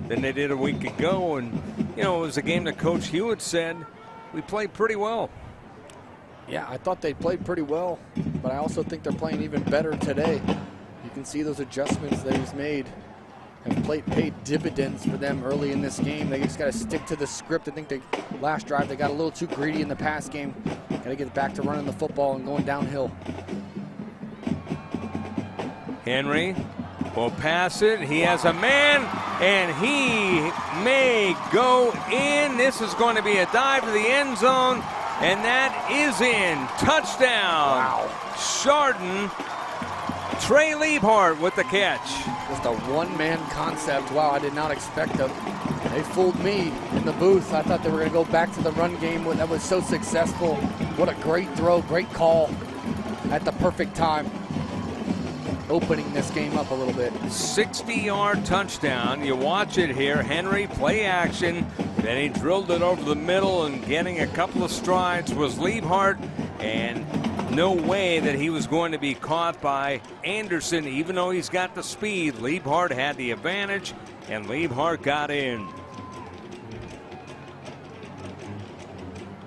than they did a week ago. And, you know, it was a game that Coach Hewitt said, we played pretty well. Yeah, I thought they played pretty well, but I also think they're playing even better today. You can see those adjustments that he's made have paid dividends for them early in this game. They just got to stick to the script. I think last drive they got a little too greedy in the pass game. Got to get back to running the football and going downhill. Henry will pass it. He has a man, and he may go in. This is going to be a dive to the end zone, and that is in. Touchdown. Wow. Chardon. Trey Liebhart with the catch. Just a one-man concept. Wow, I did not expect them. They fooled me in the booth. I thought they were going to go back to the run game that was so successful. What a great throw, great call at the perfect time. Opening this game up a little bit. 60-yard touchdown. You watch it here. Henry play action. Then he drilled it over the middle, and getting a couple of strides was Liebhart. And no way that he was going to be caught by Anderson, even though he's got the speed. Liebhart had the advantage, and Liebhart got in.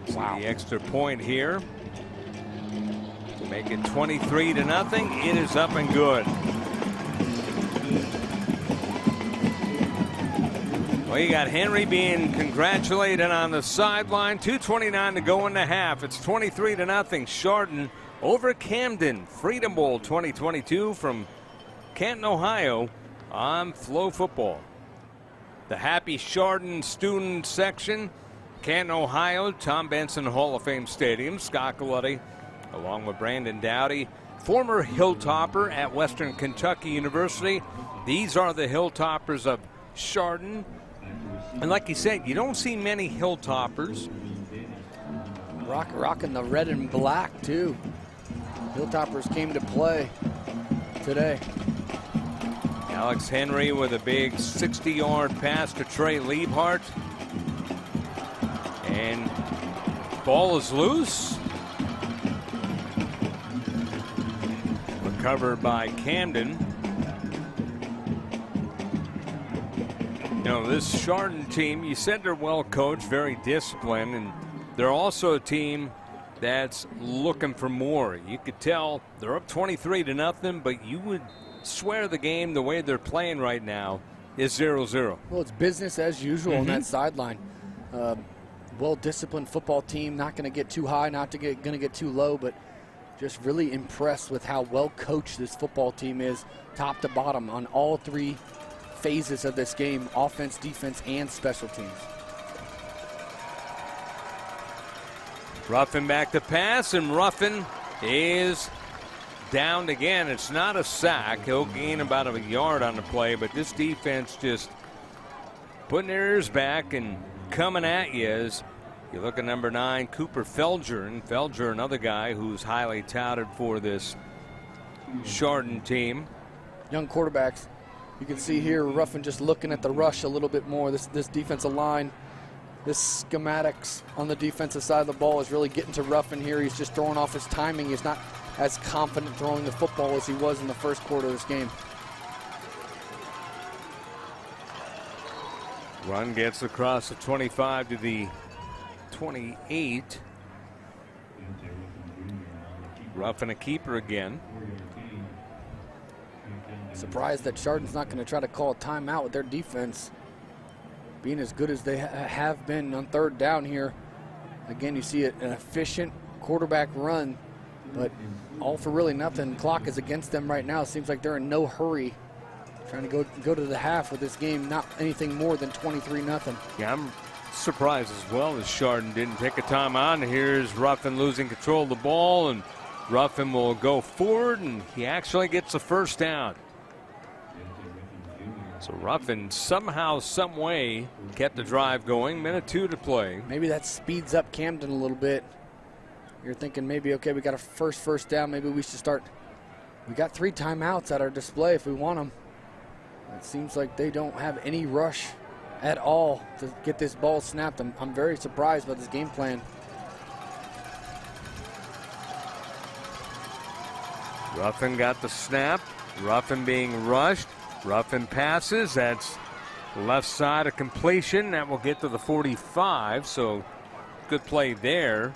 Wow. See the extra point here to make it 23-0. It is up and good. Well, you got Henry being congratulated on the sideline. 2:29 to go in the half. It's 23-0. Chardon over Camden. Freedom Bowl 2022 from Canton, Ohio on Flow Football. The happy Chardon student section. Canton, Ohio, Tom Benson Hall of Fame Stadium. Scott Galletti along with Brandon Dowdy, former Hilltopper at Western Kentucky University. These are the Hilltoppers of Chardon. And like you said, you don't see many Hilltoppers. Rocking the red and black, too. Hilltoppers came to play today. Alex Henry with a big 60-yard pass to Trey Liebhart. And ball is loose. Recovered by Camden. You know, this Chardon team, you said they're well coached, very disciplined, and they're also a team that's looking for more. You could tell they're up 23-0, but you would swear the game the way they're playing right now is 0-0. Well, it's business as usual on that sideline. Well-disciplined football team, not going to get too high, not going to get too low, but just really impressed with how well coached this football team is, top to bottom, on all three phases of this game: offense, defense, and special teams. Ruffin back to pass, and Ruffin is downed again. It's not a sack. He'll gain about a yard on the play, but this defense just putting their ears back and coming at you. As you look at number 9, Cooper Felger. And Felger, another guy who's highly touted for this Chardon team. Young quarterbacks. You can see here Ruffin just looking at the rush a little bit more. This defensive line, this schematics on the defensive side of the ball is really getting to Ruffin here. He's just throwing off his timing. He's not as confident throwing the football as he was in the first quarter of this game. Run gets across the 25 to the 28. Ruffin a keeper again. Surprised that Chardon's not going to try to call a timeout with their defense being as good as they have been on third down here. Again, you see an efficient quarterback run, but all for really nothing. Clock is against them right now. Seems like they're in no hurry, trying to go to the half with this game, not anything more than 23-0. Yeah, I'm surprised as well as Chardon didn't take a timeout. And here's Ruffin losing control of the ball, and Ruffin will go forward, and he actually gets the first down. So Ruffin somehow, some way kept the drive going. Minute 2 to play. Maybe that speeds up Camden a little bit. You're thinking maybe, okay, we got a first down. Maybe we should start. We got 3 timeouts at our display if we want them. It seems like they don't have any rush at all to get this ball snapped. I'm very surprised by this game plan. Ruffin got the snap. Ruffin being rushed. Ruffin passes. That's left side of completion. That will get to the 45. So good play there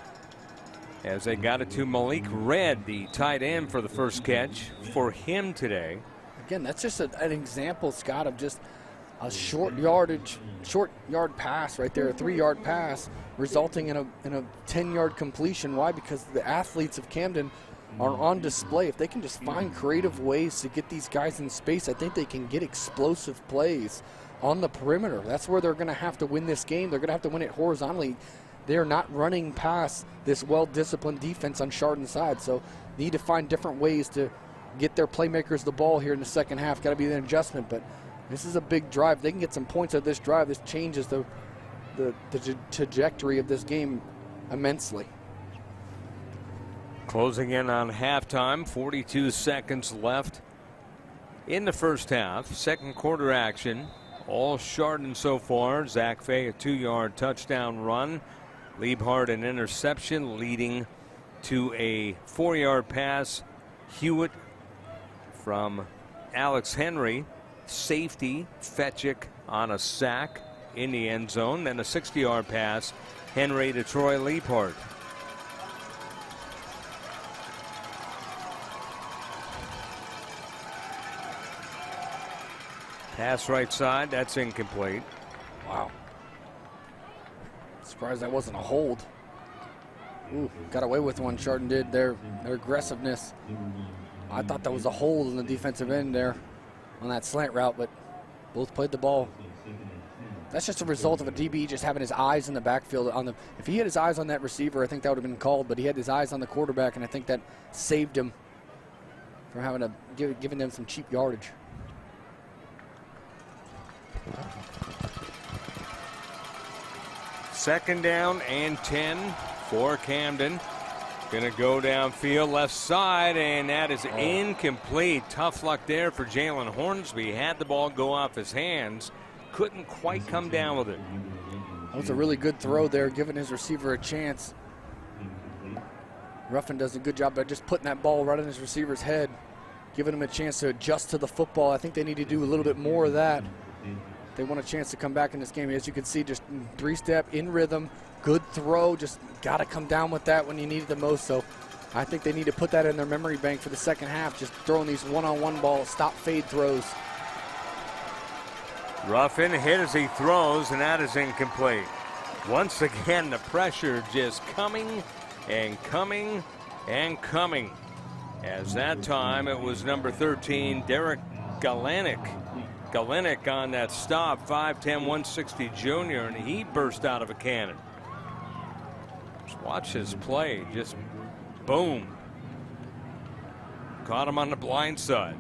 as they got it to Malik Red, the tight end, for the first catch for him today. Again, that's just an example, Scott, of just a short yard pass right there, a 3-yard pass, resulting in a 10-yard completion. Why? Because the athletes of Camden are on display. If they can just find creative ways to get these guys in space, I think they can get explosive plays on the perimeter. That's where they're going to have to win this game. They're going to have to win it horizontally. They're not running past this well-disciplined defense on Chardon's side, so need to find different ways to get their playmakers the ball here in the second half. Got to be an adjustment, but this is a big drive. They can get some points at this drive. This changes the trajectory of this game immensely. Closing in on halftime, 42 seconds left in the first half. Second quarter action. All Chardon so far. Zach Fay, a 2-yard touchdown run. Liebhardt, an interception, leading to a 4-yard pass. Hewitt from Alex Henry. Safety, Fetchick on a sack in the end zone. Then a 60-yard pass, Henry to Troy Liebhardt. Pass right side, that's incomplete. Wow. Surprised that wasn't a hold. Ooh, got away with one, Chardon did. Their aggressiveness. I thought that was a hold in the defensive end there on that slant route, but both played the ball. That's just a result of a DB just having his eyes in the backfield. If he had his eyes on that receiver, I think that would have been called, but he had his eyes on the quarterback, and I think that saved him from having to giving them some cheap yardage. Second down and 10 for Camden. Gonna go downfield left side, and that is incomplete. Tough luck there for Jalen Hornsby. Had the ball go off his hands. Couldn't quite come down with it. That was a really good throw there, giving his receiver a chance. Ruffin does a good job by just putting that ball right in his receiver's head, giving him a chance to adjust to the football. I think they need to do a little bit more of that. They want a chance to come back in this game. As you can see, just 3-step, in rhythm, good throw. Just got to come down with that when you need it the most. So I think they need to put that in their memory bank for the second half, just throwing these one-on-one balls, stop fade throws. Ruffin hit as he throws, and that is incomplete. Once again, the pressure just coming and coming and coming. As that time, it was number 13, Derek Galenic on that stop, 5'10", 160 junior, and he burst out of a cannon. Just watch his play, just boom. Caught him on the blind side.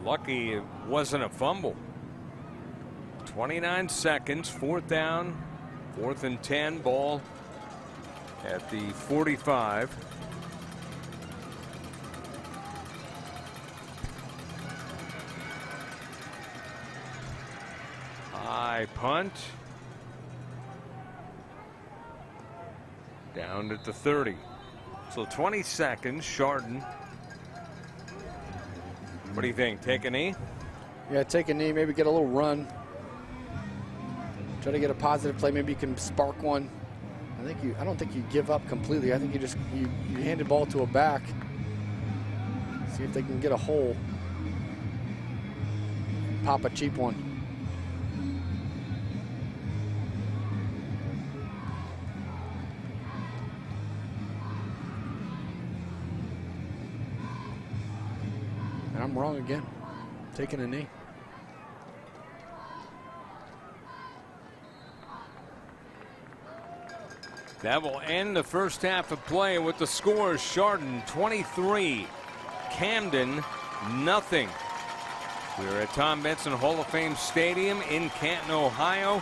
Lucky it wasn't a fumble. 29 seconds, 4th down, 4th and 10, ball at the 45. High punt. Down at the 30. So 20 seconds, Chardon. What do you think? Take a knee? Yeah, take a knee, maybe get a little run. Try to get a positive play. Maybe you can spark one. I don't think you give up completely. I think you hand the ball to a back. See if they can get a hole. Pop a cheap one. And I'm wrong again. Taking a knee. That will end the first half of play with the scores: Chardon 23, Camden nothing. We're at Tom Benson Hall of Fame Stadium in Canton, Ohio.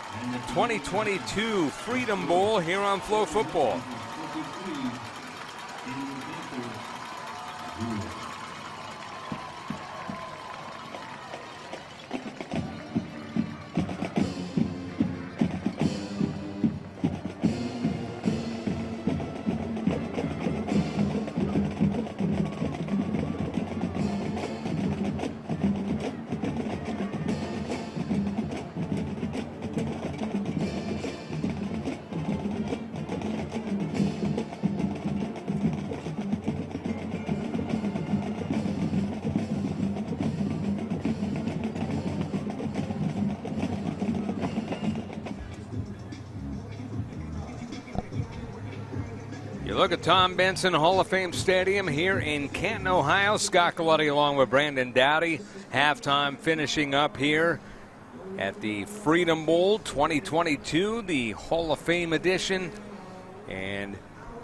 2022 Freedom Bowl here on Flow Football. Look at Tom Benson Hall of Fame Stadium here in Canton, Ohio. Scott Galletti along with Brandon Dowdy. Halftime finishing up here at the Freedom Bowl 2022, the Hall of Fame edition. And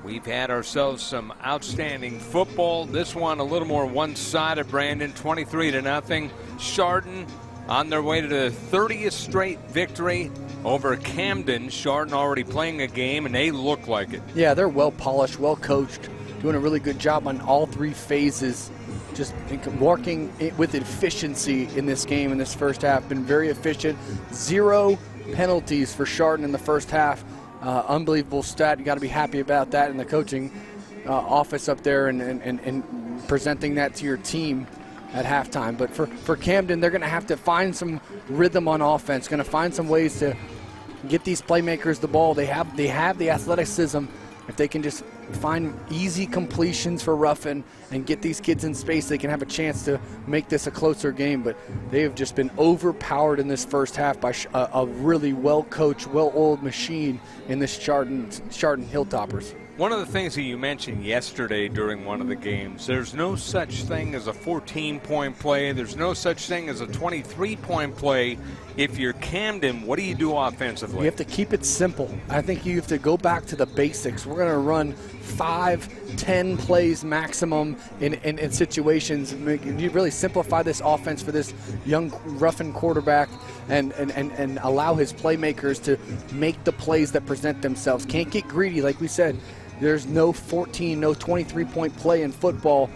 we've had ourselves some outstanding football. This one a little more one-sided, Brandon, 23-0. Chardon on their way to the 30th straight victory over Camden. Chardon already playing a game, and they look like it. Yeah, they're well polished, well coached, doing a really good job on all three phases, just working with efficiency in this game in this first half. Been very efficient. 0 penalties for Chardon in the first half. Unbelievable stat. You got to be happy about that in the coaching office up there and presenting that to your team at halftime. But for Camden, they're going to have to find some rhythm on offense, going to find some ways to get these playmakers the ball. They have the athleticism. If they can just find easy completions for Ruffin and get these kids in space, they can have a chance to make this a closer game. But they have just been overpowered in this first half by a really well-coached, well-oiled machine in this Chardon Hilltoppers. One of the things that you mentioned yesterday during one of the games, there's no such thing as a 14-point play. There's no such thing as a 23-point play. If you're Camden, what do you do offensively? You have to keep it simple. I think you have to go back to the basics. We're going to run 5-10 plays maximum in situations. You really simplify this offense for this young Ruffin quarterback and allow his playmakers to make the plays that present themselves. Can't get greedy, like we said. There's no 23-point play in football,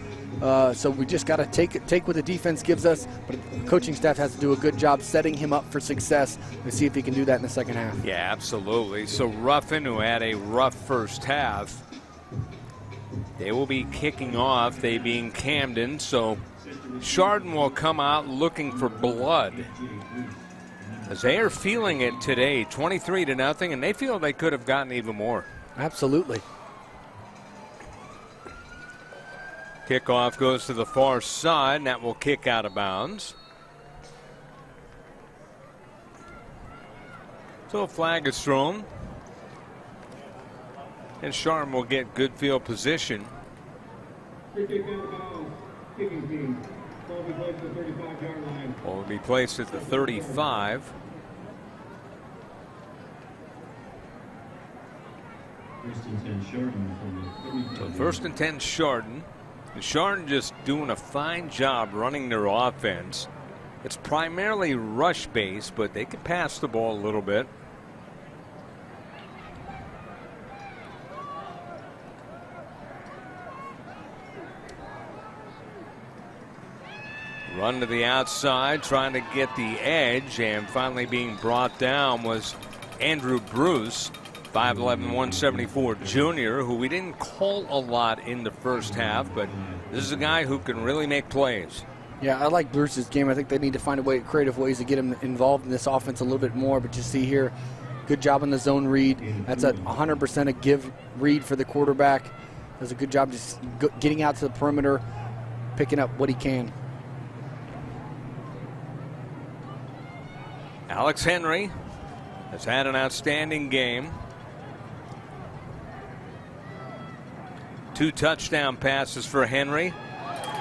so we just got to take what the defense gives us. But the coaching staff has to do a good job setting him up for success and see if he can do that in the second half. Yeah, absolutely. So Ruffin, who had a rough first half, they will be kicking off, they being Camden. So Chardon will come out looking for blood, as they are feeling it today, 23-0, and they feel they could have gotten even more. Absolutely. Kickoff goes to the far side, and that will kick out of bounds. So a flag is thrown, and Chardon will get good field position. Ball will be placed at the 35. So first and 10 Chardon. And Chardon just doing a fine job running their offense. It's primarily rush based, but they can pass the ball a little bit. Run to the outside, trying to get the edge, and finally being brought down was Andrew Bruce, 5'11", 174 junior, who we didn't call a lot in the first half, but this is a guy who can really make plays. Yeah, I like Bruce's game. I think they need to find creative ways to get him involved in this offense a little bit more. But you see here, good job on the zone read. That's a 100% a give read for the quarterback. Does a good job just getting out to the perimeter, picking up what he can. Alex Henry has had an outstanding game. 2 touchdown passes for Henry.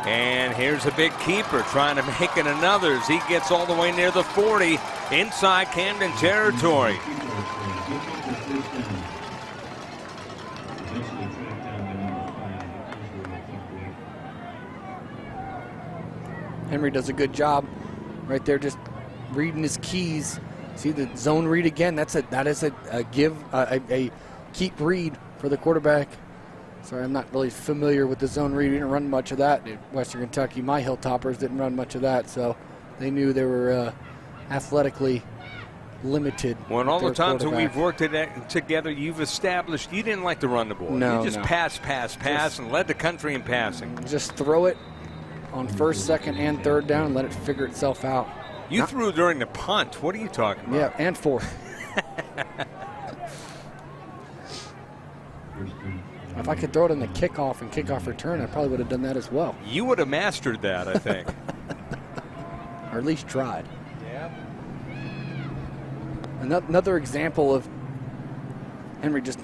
And here's a big keeper trying to make it another as he gets all the way near the 40 inside Camden territory. Henry does a good job right there, just reading his keys. See the zone read again. That is a keep read for the quarterback. Sorry, I'm not really familiar with the zone read. We didn't run much of that in Western Kentucky. My Hilltoppers didn't run much of that, so they knew they were athletically limited. Well, and all the times that we've worked together, you've established you didn't like to run the ball. No, you just pass, and led the country in passing. Just throw it on first, second, and third down and let it figure itself out. You threw during the punt. What are you talking about? Yeah, and fourth. If I could throw it in the kickoff and kickoff return, I probably would have done that as well. You would have mastered that, I think. Or at least tried. Yeah. Another example of Henry just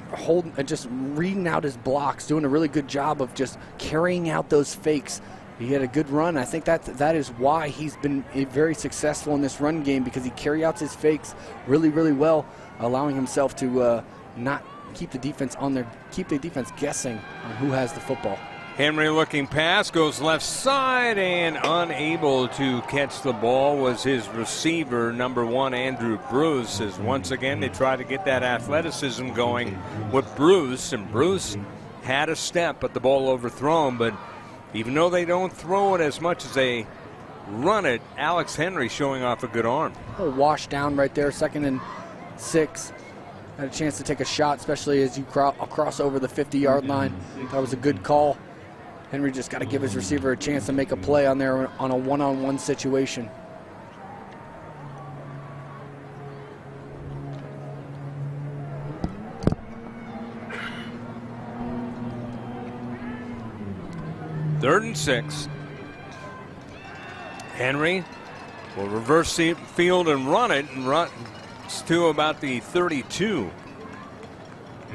just reading out his blocks, doing a really good job of just carrying out those fakes. He had a good run. I think that is why he's been very successful in this run game, because he carries out his fakes really, really well, allowing himself to not keep the defense guessing on who has the football. Henry looking pass, goes left side, and unable to catch the ball was his receiver, number 1, Andrew Bruce, as once again they try to get that athleticism going with Bruce, and Bruce had a step, but the ball overthrown. But even though they don't throw it as much as they run it, Alex Henry showing off a good arm. A wash down right there, 2nd and 6. Had a chance to take a shot, especially as you cross over the 50-yard line. That was a good call. Henry just got to give his receiver a chance to make a play on there on a one-on-one situation. Third and 6. Henry will reverse the field and run it, and runs to about the 32.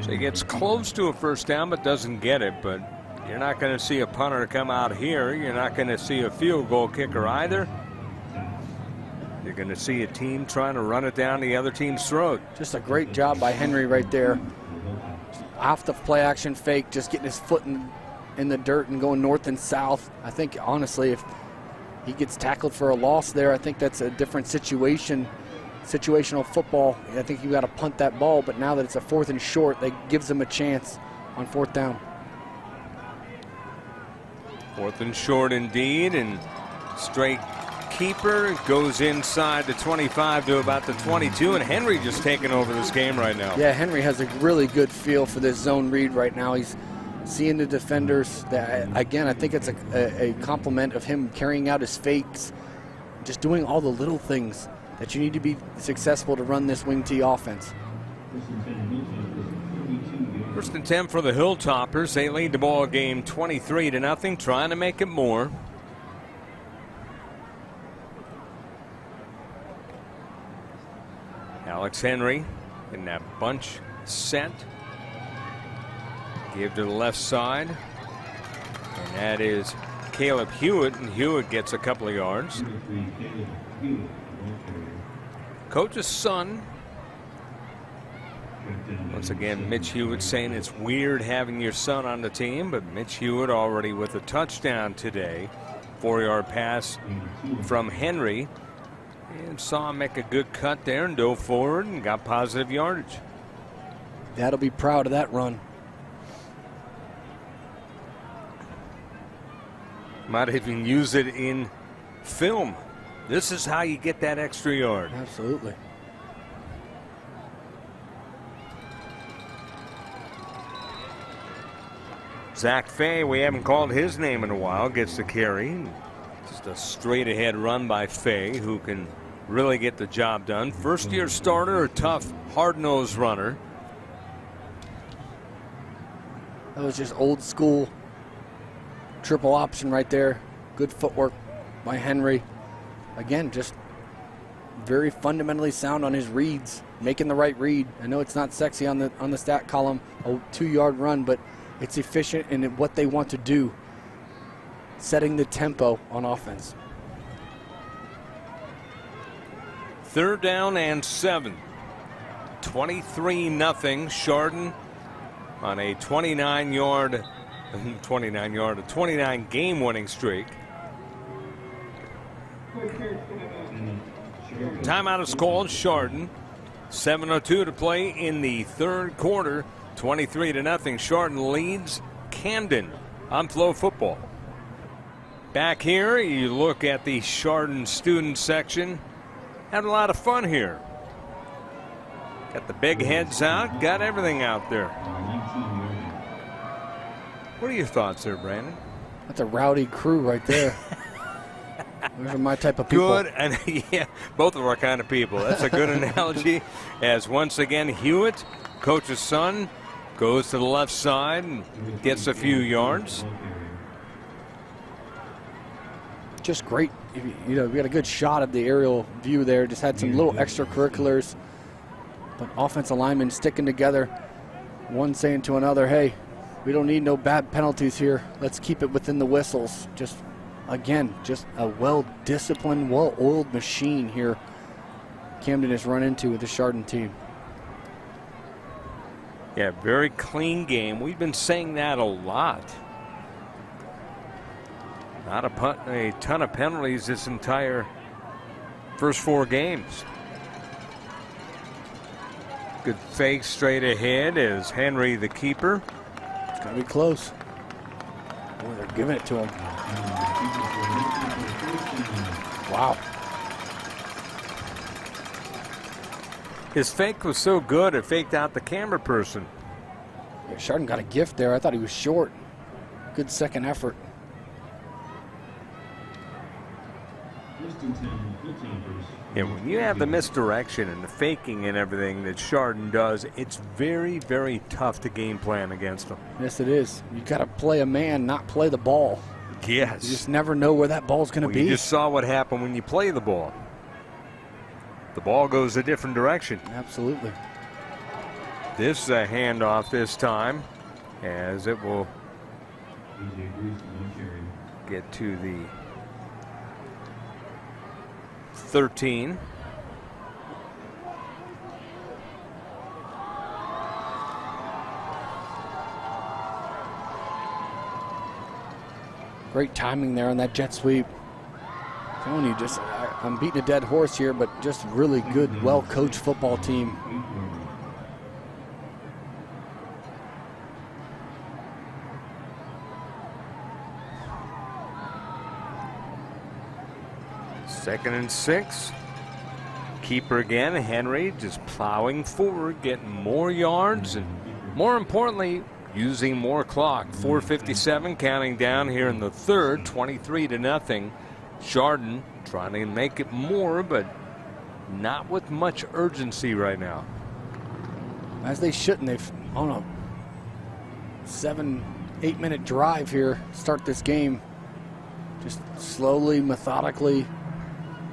So he gets close to a first down but doesn't get it. But you're not going to see a punter come out here. You're not going to see a field goal kicker either. You're going to see a team trying to run it down the other team's throat. Just a great job by Henry right there. Off the play action fake, just getting his foot in the dirt and going north and south. I think, honestly, if he gets tackled for a loss there, I think that's a different situation. Situational football, I think you got to punt that ball, but now that it's a 4th and short, that gives him a chance on 4th down. 4th and short indeed, and straight keeper goes inside the 25 to about the 22, and Henry just taking over this game right now. Yeah, Henry has a really good feel for this zone read right now. He's seeing the defenders. Again, I think it's a compliment of him carrying out his fakes, just doing all the little things that you need to be successful to run this wing T offense. 1st and 10 for the Hilltoppers. They lead the ball game 23-0, trying to make it more. Alex Henry in that bunch set. Give to the left side. And that is Caleb Hewitt, and Hewitt gets a couple of yards. Coach's son. Once again, Mitch Hewitt saying it's weird having your son on the team, but Mitch Hewitt already with a touchdown today. 4-yard pass from Henry. And saw him make a good cut there and dove forward and got positive yardage. That'll be proud of that run. Might even use it in film. This is how you get that extra yard. Absolutely. Zach Fay, we haven't called his name in a while, gets the carry. Just a straight ahead run by Fay, who can really get the job done. First year starter, a tough, hard-nosed runner. That was just old school triple option right there. Good footwork by Henry. Again, just very fundamentally sound on his reads, making the right read. I know it's not sexy on the stat column, a 2-yard run, but it's efficient in what they want to do, setting the tempo on offense. 3rd down and 7. 23-0. Chardon on a 29 game-winning streak. Timeout is called. Chardon. 7:02 to play in the 3rd quarter. 23-0. Chardon leads Camden on Flow Football. Back here, you look at the Chardon student section. Having a lot of fun here. Got the big heads out, got everything out there. What are your thoughts there, Brandon? That's a rowdy crew right there. Those are my type of people. Good, and yeah, both of our kind of people. That's a good analogy. As once again, Hewitt, coach's son, goes to the left side and gets a few yards. Just great. You know, we got a good shot of the aerial view there. Just had some little extracurriculars, but offensive linemen sticking together. One saying to another, hey, we don't need no bad penalties here. Let's keep it within the whistles. Just, again, just a well-disciplined, well-oiled machine here Camden has run into with the Chardon team. Yeah, very clean game. We've been saying that a lot. Not a ton of penalties this entire first 4 games. Good fake straight ahead as Henry, the keeper. It's going to be close. Boy, they're giving it to him. Wow. His fake was so good, it faked out the camera person. Yeah, Chardon got a gift there. I thought he was short. Good second effort. Yeah, when you have the misdirection and the faking and everything that Chardon does, it's very, very tough to game plan against him. Yes, it is. You got to play a man, not play the ball. Yes. You just never know where that ball's going to be. You just saw what happened when you play the ball. The ball goes a different direction. Absolutely. This is a handoff this time, as it will get to the 13. Great timing there on that jet sweep. I'm telling you, just I'm beating a dead horse here, but just really good, well-coached football team. Second and 6. Keeper again, Henry just plowing forward, getting more yards, and more importantly, using more clock. 4:57 counting down here in the third, 23-0. Chardon trying to make it more, but not with much urgency right now. As they shouldn't. They've on a 7-8 minute drive here, start this game. Just slowly, methodically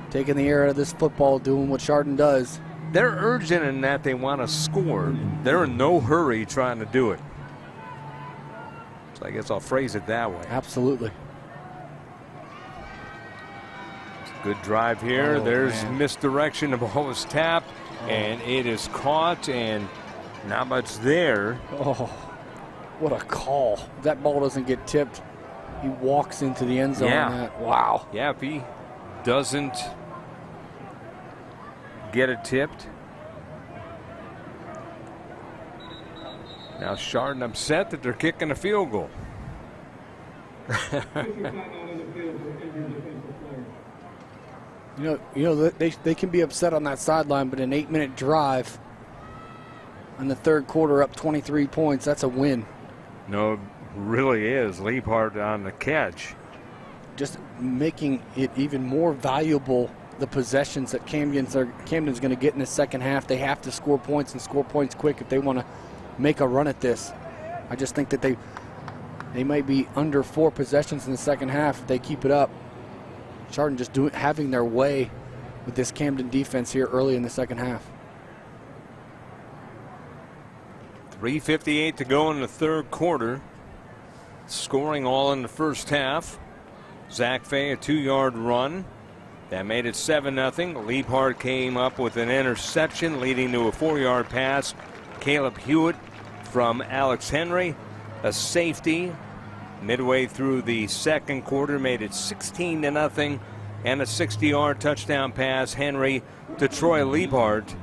taking the air out of this football, doing what Chardon does. They're urgent in that they want to score. They're in no hurry trying to do it. So I guess I'll phrase it that way. Absolutely. Good drive here. Oh, there's man. Misdirection. The ball was tapped, and it is caught, and not much there. Oh, what a call. If that ball doesn't get tipped, he walks into the end zone. Yeah. On that. Wow. Yeah, if he doesn't get it tipped. Now Chardon upset that they're kicking a field goal. You know they can be upset on that sideline, but an 8-minute drive in the third quarter up 23 points, that's a win. No, it really is. Liebhardt on the catch. Just making it even more valuable, the possessions that Camden's going to get in the second half. They have to score points and score points quick if they want to make a run at this. I just think that they might be under 4 possessions in the second half if they keep it up. Chardon just having their way with this Camden defense here early in the second half. 3:58 to go in the third quarter. Scoring all in the first half. Zach Fay, a 2-yard run. That made it 7-0. Liebhardt came up with an interception leading to a 4-yard pass. Caleb Hewitt from Alex Henry, a safety. Midway through the second quarter made it 16-0, and a 60-yard touchdown pass, Henry to Troy Liebhardt.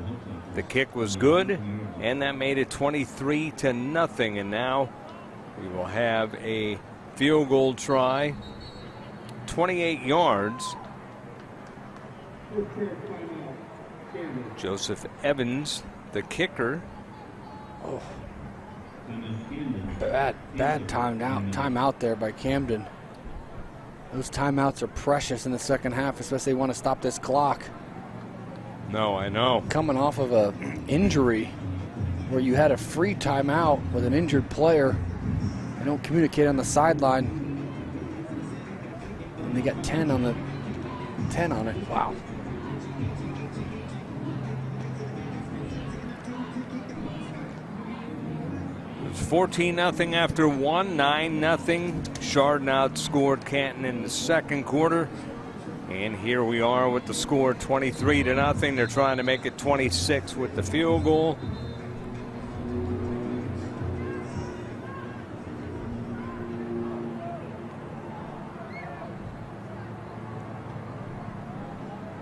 The kick was good, and that made it 23-0. And now we will have a field goal try, 28 yards. Joseph Evans, the kicker. Oh. Bad timeout there by Camden. Those timeouts are precious in the second half, especially if they want to stop this clock. No, I know. Coming off of an injury where you had a free timeout with an injured player. They don't communicate on the sideline. And they got 10 on it. Wow. 14-0 after one, 9-0. Chardon outscored Canton in the second quarter. And here we are with the score 23-0. They're trying to make it 26 with the field goal.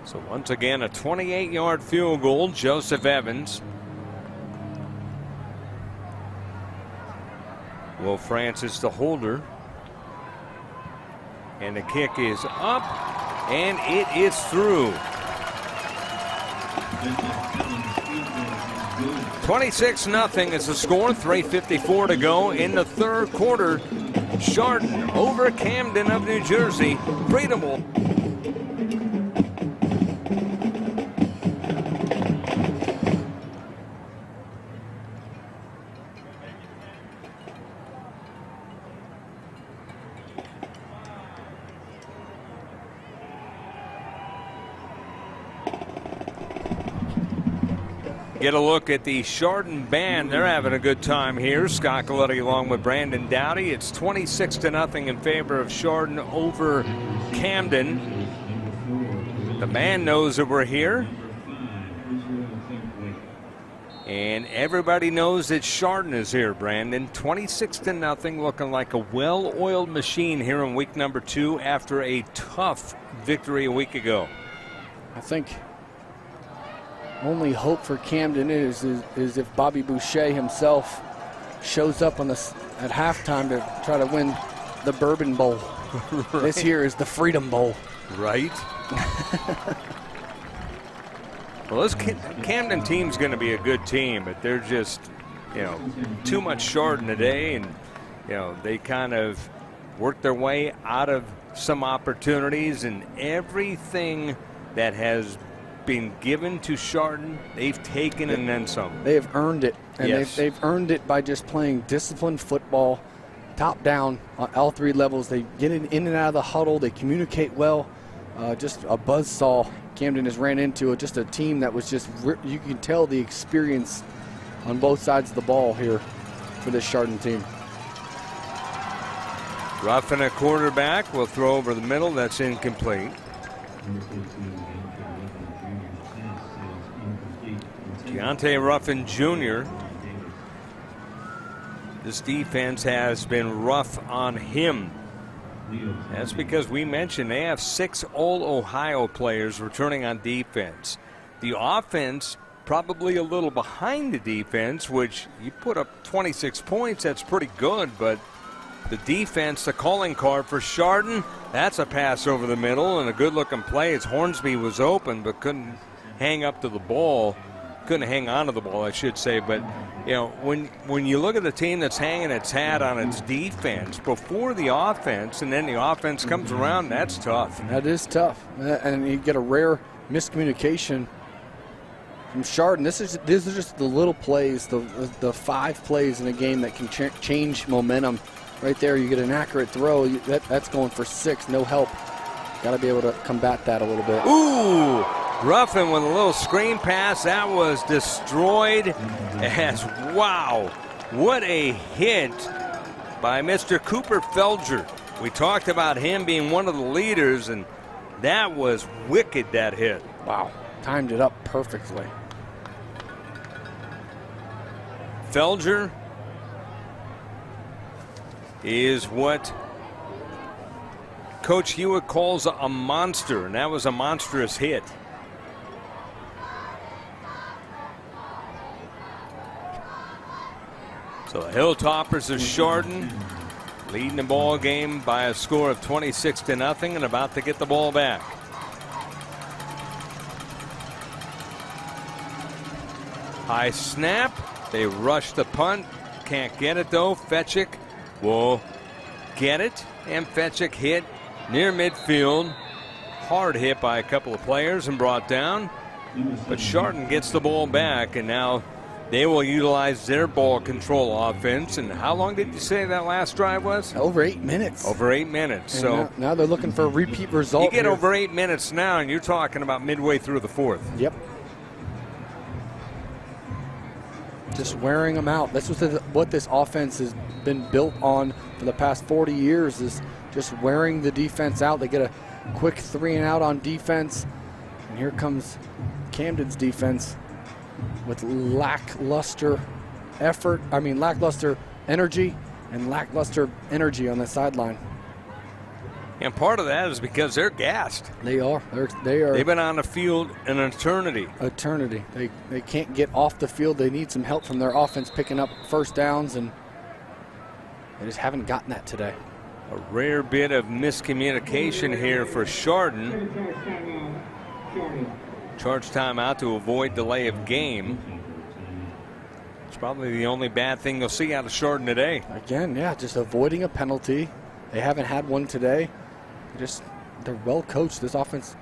So once again, a 28-yard field goal. Joseph Evans. Will Francis, the holder. And the kick is up, and it is through. 26-0 is the score. 3:54 to go in the third quarter. Chardon over Camden of New Jersey. Freedom will. Get a look at the Chardon band. They're having a good time here. Scott Galletti along with Brandon Dowdy. It's 26-0 in favor of Chardon over Camden. The band knows that we're here. And everybody knows that Chardon is here, Brandon. 26-0, looking like a well-oiled machine here in week number 2 after a tough victory a week ago. I think only hope for Camden is if Bobby Boucher himself shows up on at halftime to try to win the Bourbon Bowl. Right. This here is the Freedom Bowl. Right. Well, this Camden team's going to be a good team, but they're just, too much Chardon today, and, they kind of worked their way out of some opportunities, and everything that has been given to Chardon, they've taken and then some. They have earned it, and yes. they've earned it by just playing disciplined football, top down on all 3 levels. They get in and out of the huddle. They communicate well. Just a buzzsaw Camden has ran into. Just a team that was just, you can tell the experience on both sides of the ball here for this Chardon team. Ruffin, a quarterback, will throw over the middle. That's incomplete. Deontay Ruffin Jr. This defense has been rough on him. That's because we mentioned they have 6 All-Ohio players returning on defense. The offense probably a little behind the defense, which you put up 26 points, that's pretty good, but the defense, the calling card for Chardon, that's a pass over the middle and a good-looking play as Hornsby was open but couldn't hang up to the ball. Couldn't hang on to the ball, I should say. But, when you look at the team that's hanging its hat on its defense before the offense, and then the offense comes around, that's tough. That is tough. And you get a rare miscommunication from Chardon. These are just the little plays, the 5 plays in a game that can change momentum. Right there, you get an accurate throw. That's going for 6, no help. Got to be able to combat that a little bit. Ooh! Ruffin with a little screen pass. That was destroyed. Wow, what a hit by Mr. Cooper Felger. We talked about him being one of the leaders, and that was wicked, that hit. Wow, timed it up perfectly. Felger is what Coach Hewitt calls a monster, and that was a monstrous hit. So the Hilltoppers of Chardon leading the ball game by a score of 26-0 and about to get the ball back. High snap. They rush the punt. Can't get it though. Fetchick will get it. And Fetchick hit near midfield. Hard hit by a couple of players and brought down. But Chardon gets the ball back, and now they will utilize their ball control offense. And how long did you say that last drive was? Over 8 minutes. Over 8 minutes. And so now they're looking for a repeat result. You get here. over 8 minutes now, and you're talking about midway through the 4th. Yep. Just wearing them out. That's what this offense has been built on for the past 40 years, is just wearing the defense out. They get a quick 3 and out on defense. And here comes Camden's defense with lackluster energy and lackluster energy on the sideline. And part of that is because they're gassed. They are. They are. They've been on the field an eternity. They can't get off the field. They need some help from their offense picking up first downs, and they just haven't gotten that today. A rare bit of miscommunication here for Chardon. Charge timeout to avoid delay of game. It's probably the only bad thing you'll see out of Chardon today. Again, yeah, just avoiding a penalty. They haven't had one today. They're well coached. This offense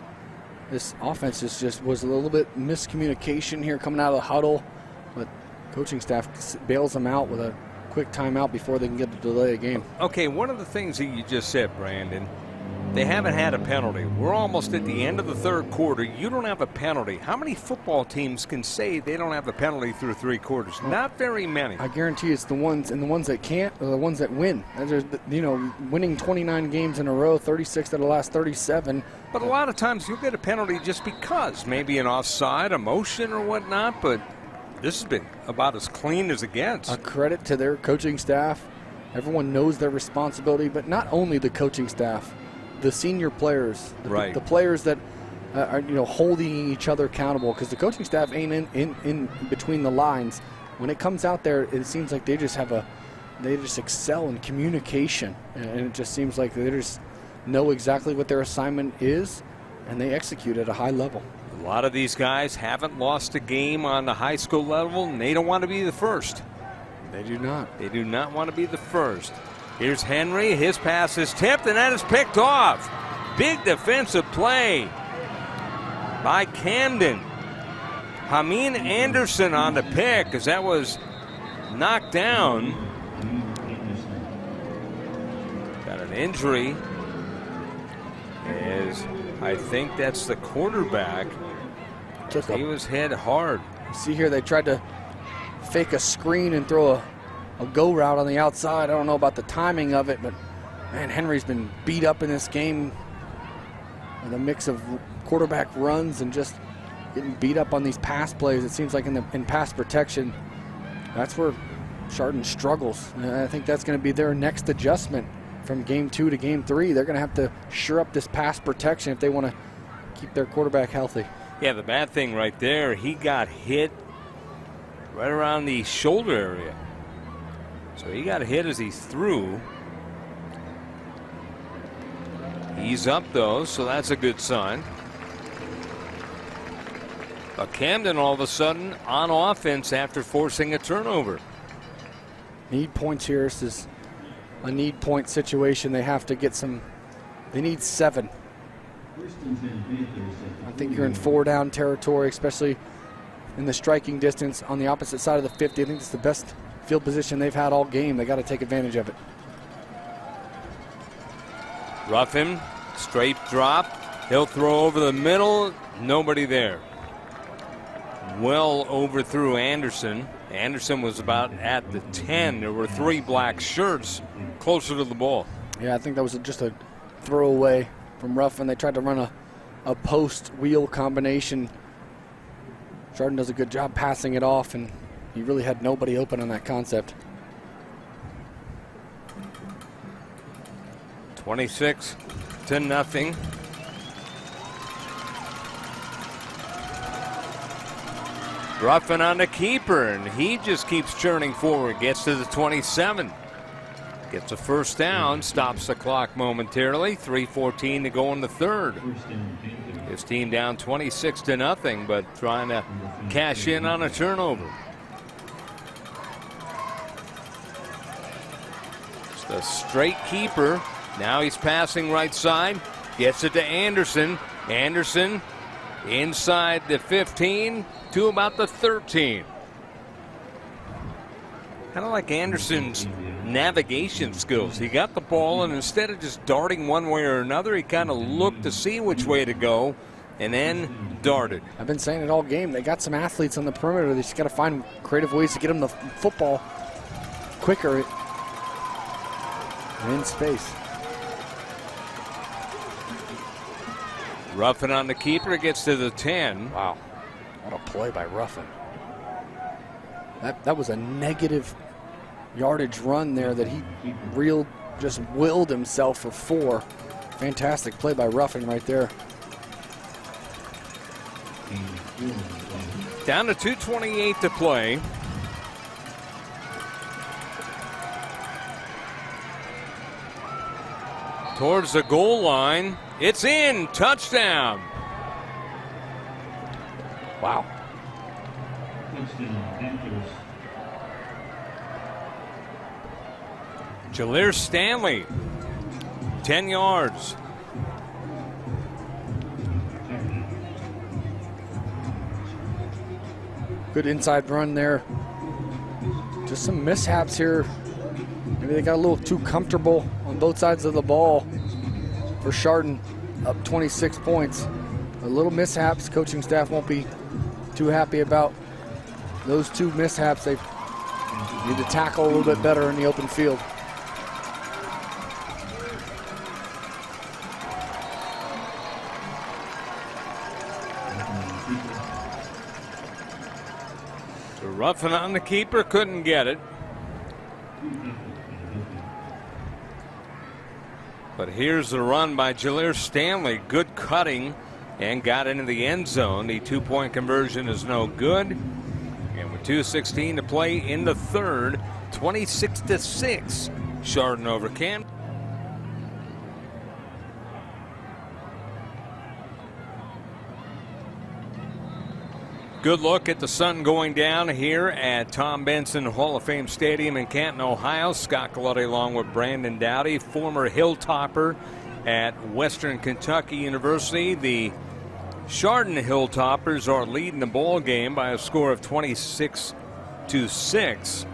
was a little bit miscommunication here coming out of the huddle, but coaching staff bails them out with a quick timeout before they can get to delay a game. Okay, one of the things that you just said, Brandon, they haven't had a penalty. We're almost at the end of the third quarter. You don't have a penalty. How many football teams can say they don't have a penalty through 3 quarters? Not very many. I guarantee it's the ones that can't are the ones that win. Winning 29 games in a row, 36 out of the last 37. But a lot of times you'll get a penalty just because, maybe an offside, a motion or whatnot, but this has been about as clean as it gets. A credit to their coaching staff. Everyone knows their responsibility, but not only the coaching staff, the senior players, the players that are holding each other accountable, because the coaching staff ain't in between the lines. When it comes out there, it seems like they just excel in communication, and it just seems like they just know exactly what their assignment is, and they execute at a high level. A lot of these guys haven't lost a game on the high school level, and they don't want to be the first. They do not. They do not want to be the first. Here's Henry. His pass is tipped, and that is picked off. Big defensive play by Camden. Hameen Anderson on the pick, as that was knocked down. Got an injury, as I think that's the quarterback. He was hit hard. See here, they tried to fake a screen and throw a go route on the outside. I don't know about the timing of it, but man, Henry's been beat up in this game with a mix of quarterback runs and just getting beat up on these pass plays. It seems like in pass protection, that's where Chardon struggles. And I think that's going to be their next adjustment from game 2 to game 3. They're going to have to shore up this pass protection if they want to keep their quarterback healthy. Yeah, the bad thing right there, he got hit right around the shoulder area. So he got hit as he threw. He's up though, so that's a good sign. But Camden all of a sudden on offense after forcing a turnover. Need points here. This is a need point situation. They have to get some. They need 7. I think you're in 4 down territory, especially in the striking distance on the opposite side of the 50. I think it's the best field position they've had all game. They got to take advantage of it. Rough him, straight drop. He'll throw over the middle. Nobody there. Well overthrew Anderson. Anderson was about at the 10. There were 3 black shirts closer to the ball. Yeah, I think that was just a throwaway from Ruffin. They tried to run a post wheel combination. Chardon does a good job passing it off, and he really had nobody open on that concept. 26-0. Ruffin on the keeper, and he just keeps churning forward. Gets to the 27. Gets a first down, stops the clock momentarily. 3:14 to go in the third. His team down 26-0, but trying to cash in on a turnover. Just a straight keeper. Now he's passing right side. Gets it to Anderson. Anderson inside the 15 to about the 13. Kind of like Anderson's navigation skills. He got the ball, and instead of just darting one way or another, he kind of looked to see which way to go and then darted. I've been saying it all game. They got some athletes on the perimeter. They just got to find creative ways to get them the football quicker and in space. Ruffin on the keeper, gets to the 10. Wow, what a play by Ruffin. That was a negative yardage run there that he just willed himself for 4. Fantastic play by Ruffin right there. Down to 2:28 to play. Towards the goal line. It's in. Touchdown. Wow. Jalir Stanley, 10 yards. Good inside run there. Just some mishaps here. Maybe they got a little too comfortable on both sides of the ball for Chardon, up 26 points. A little mishaps. Coaching staff won't be too happy about those 2 mishaps. They need to tackle a little bit better in the open field. Ruffin on the keeper, couldn't get it. But here's the run by Jalir Stanley. Good cutting and got into the end zone. The 2-point conversion is no good. And with 2:16 to play in the third, 26-6. Chardon over Camden. Good look at the sun going down here at Tom Benson Hall of Fame Stadium in Canton, Ohio. Scott Galletti along with Brandon Dowdy, former Hilltopper at Western Kentucky University. The Chardon Hilltoppers are leading the ball game by a score of 26-6.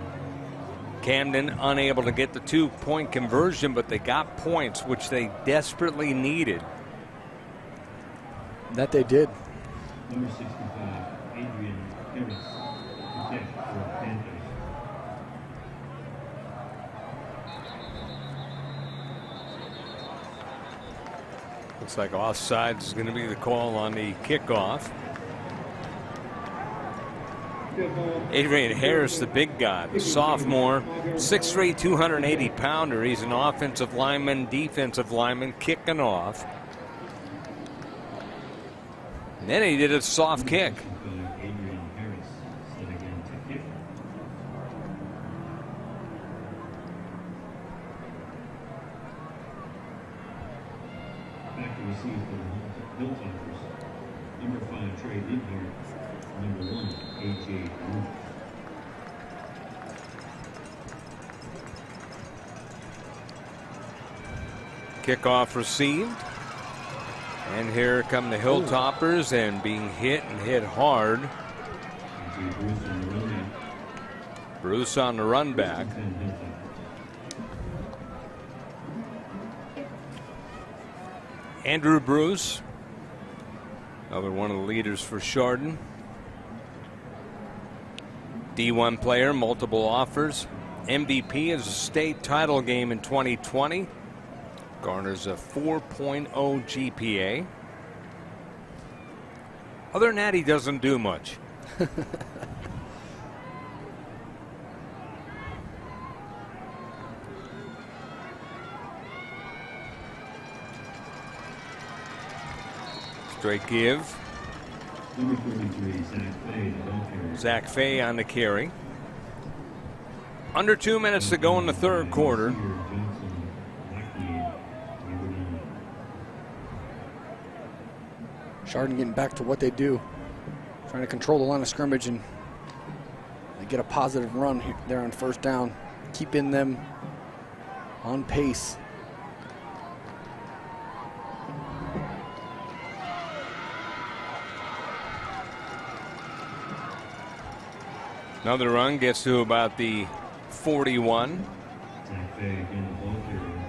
Camden unable to get the 2-point conversion, but they got points, which they desperately needed. That they did. Number 65. Harris, protect for Panthers. Looks like offsides is going to be the call on the kickoff. Adrian Harris, the big guy, the sophomore, 6'3", 280-pounder. He's an offensive lineman, defensive lineman, kicking off. And then he did a soft kick. Number 5, Trey Linhart. Number 1, A.J. Root. Kickoff received. And here come the Hilltoppers and being hit and hit hard. Bruce on the run back. Andrew Bruce, another one of the leaders for Chardon. D1 player, multiple offers. MVP is a state title game in 2020. Garners a 4.0 GPA. Other than that, he doesn't do much. Straight give. Number 43, Zach Fay, the ball carrier. Zach Fay on the carry. Under 2 minutes to go in the third quarter. Chardon getting back to what they do, trying to control the line of scrimmage, and they get a positive run there on first down, keeping them on pace. Another run gets to about the 41. Zach Fay again, the ball carrier.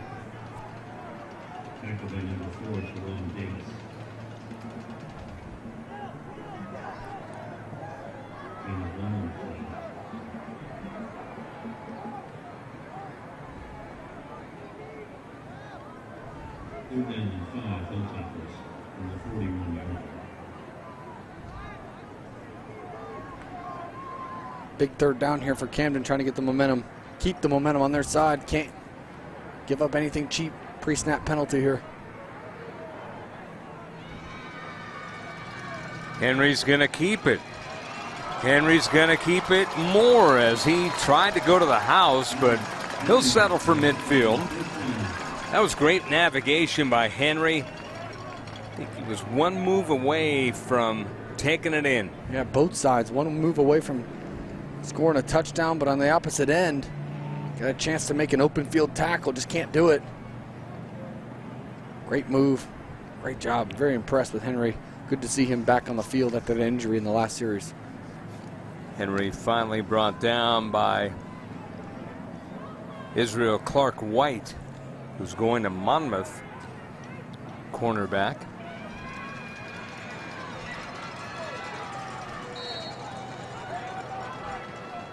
Tackled by number 4, Jerome Davis. Big third down here for Camden, trying to get the momentum, keep the momentum on their side. Can't give up anything cheap. Pre-snap penalty here. Henry's going to keep it. Henry's going to keep it more as he tried to go to the house, but he'll settle for midfield. That was great navigation by Henry. I think he was one move away from taking it in. Yeah, both sides. One move away from scoring a touchdown, but on the opposite end, got a chance to make an open field tackle, just can't do it. Great move. Great job. Very impressed with Henry. Good to see him back on the field after that injury in the last series. Henry finally brought down by Israel Clark-White, who's going to Monmouth, cornerback.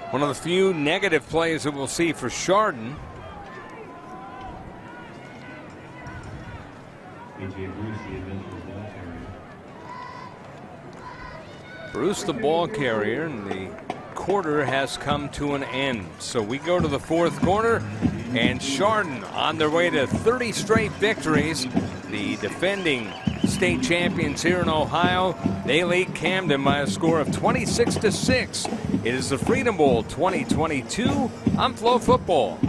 One of the few negative plays that we'll see for Chardon. Bruce the ball carrier, and the quarter has come to an end. So we go to the fourth quarter, and Chardon on their way to 30 straight victories. The defending state champions here in Ohio, they lead Camden by a score of 26-6. It is the Freedom Bowl 2022 on Flow Football.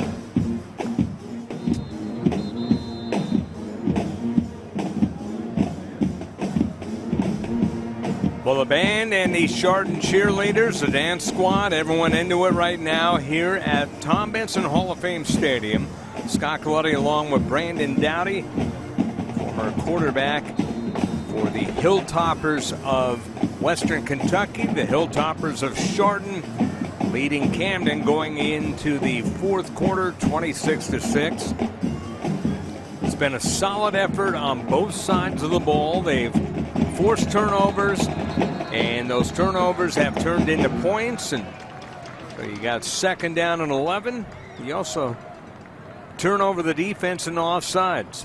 Well, the band and the Chardon cheerleaders, the dance squad, everyone into it right now here at Tom Benson Hall of Fame Stadium. Scott Coletti along with Brandon Dowdy, former quarterback for the Hilltoppers of Western Kentucky, the Hilltoppers of Chardon, leading Camden going into the fourth quarter, 26-6. It's been a solid effort on both sides of the ball. They've forced turnovers, and those turnovers have turned into points. And so you got second down and 11. You also turn over the defense and offsides.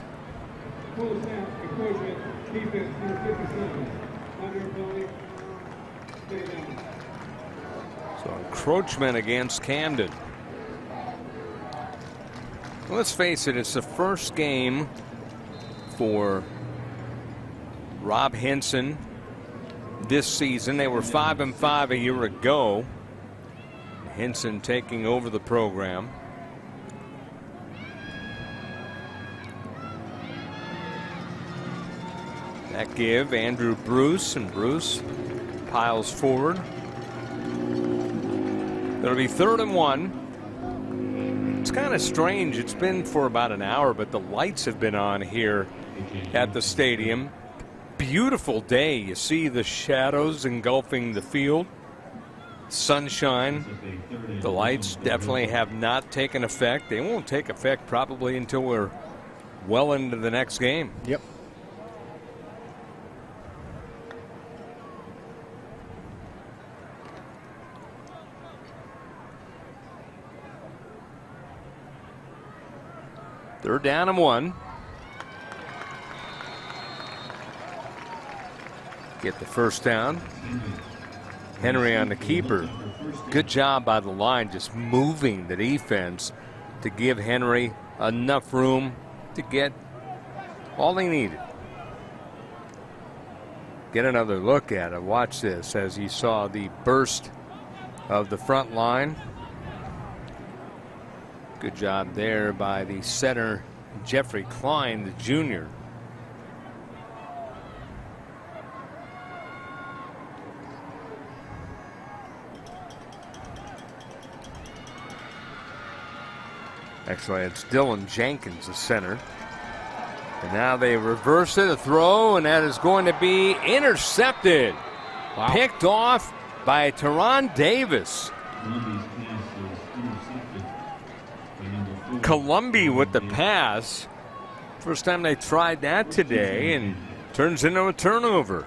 So encroachment against Camden. Well, let's face it, it's the first game for Rob Henson this season. They were 5-5 a year ago. Henson taking over the program. That give Andrew Bruce, and Bruce piles forward. It'll be 3rd and 1. It's kind of strange. It's been for about an hour, but the lights have been on here at the stadium. Beautiful day. You see the shadows engulfing the field. Sunshine. The lights definitely have not taken effect. They won't take effect probably until we're well into the next game. Yep. Third down and 1. Get the first down. Henry on the keeper. Good job by the line, just moving the defense to give Henry enough room to get all he needed. Get another look at it. Watch this as you saw the burst of the front line. Good job there by the center, Jeffrey Klein, the junior. Actually, it's Dylan Jenkins, the center. And now they reverse it, a throw, and that is going to be intercepted. Wow. Picked off by Teron Davis. Columbia with the pass. First time they tried that today, and turns into a turnover.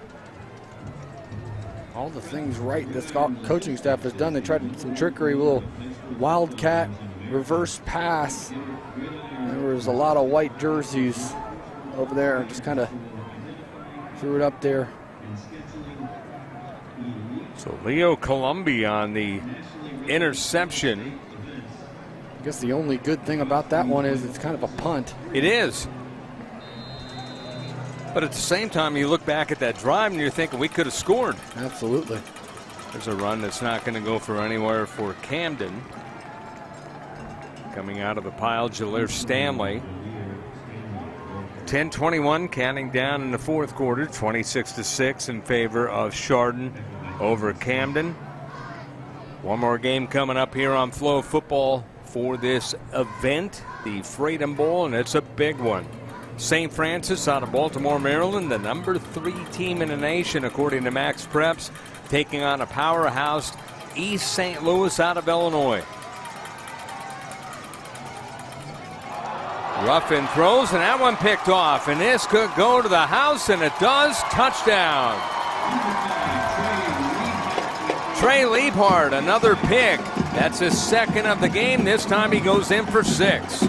all the things right this coaching staff has done. They tried some trickery, a little wildcat reverse pass. There was a lot of white jerseys over there, just kind of threw it up there. So Leo Colombi on the interception. I guess the only good thing about that one is it's kind of a punt. It is. But at the same time, you look back at that drive and you're thinking we could have scored. Absolutely. There's a run that's not going to go for anywhere for Camden. Coming out of the pile, Jalir Stanley. 10-21, counting down in the fourth quarter, 26-6 in favor of Chardon over Camden. One more game coming up here on Flow Football for this event, the Freedom Bowl, and it's a big one. St. Francis out of Baltimore, Maryland, the number 3 team in the nation, according to Max Preps, taking on a powerhouse East St. Louis out of Illinois. Ruffin throws, and that one picked off, and this could go to the house, and it does. Touchdown. Trey Liebhardt, another pick. That's his second of the game. This time he goes in for 6.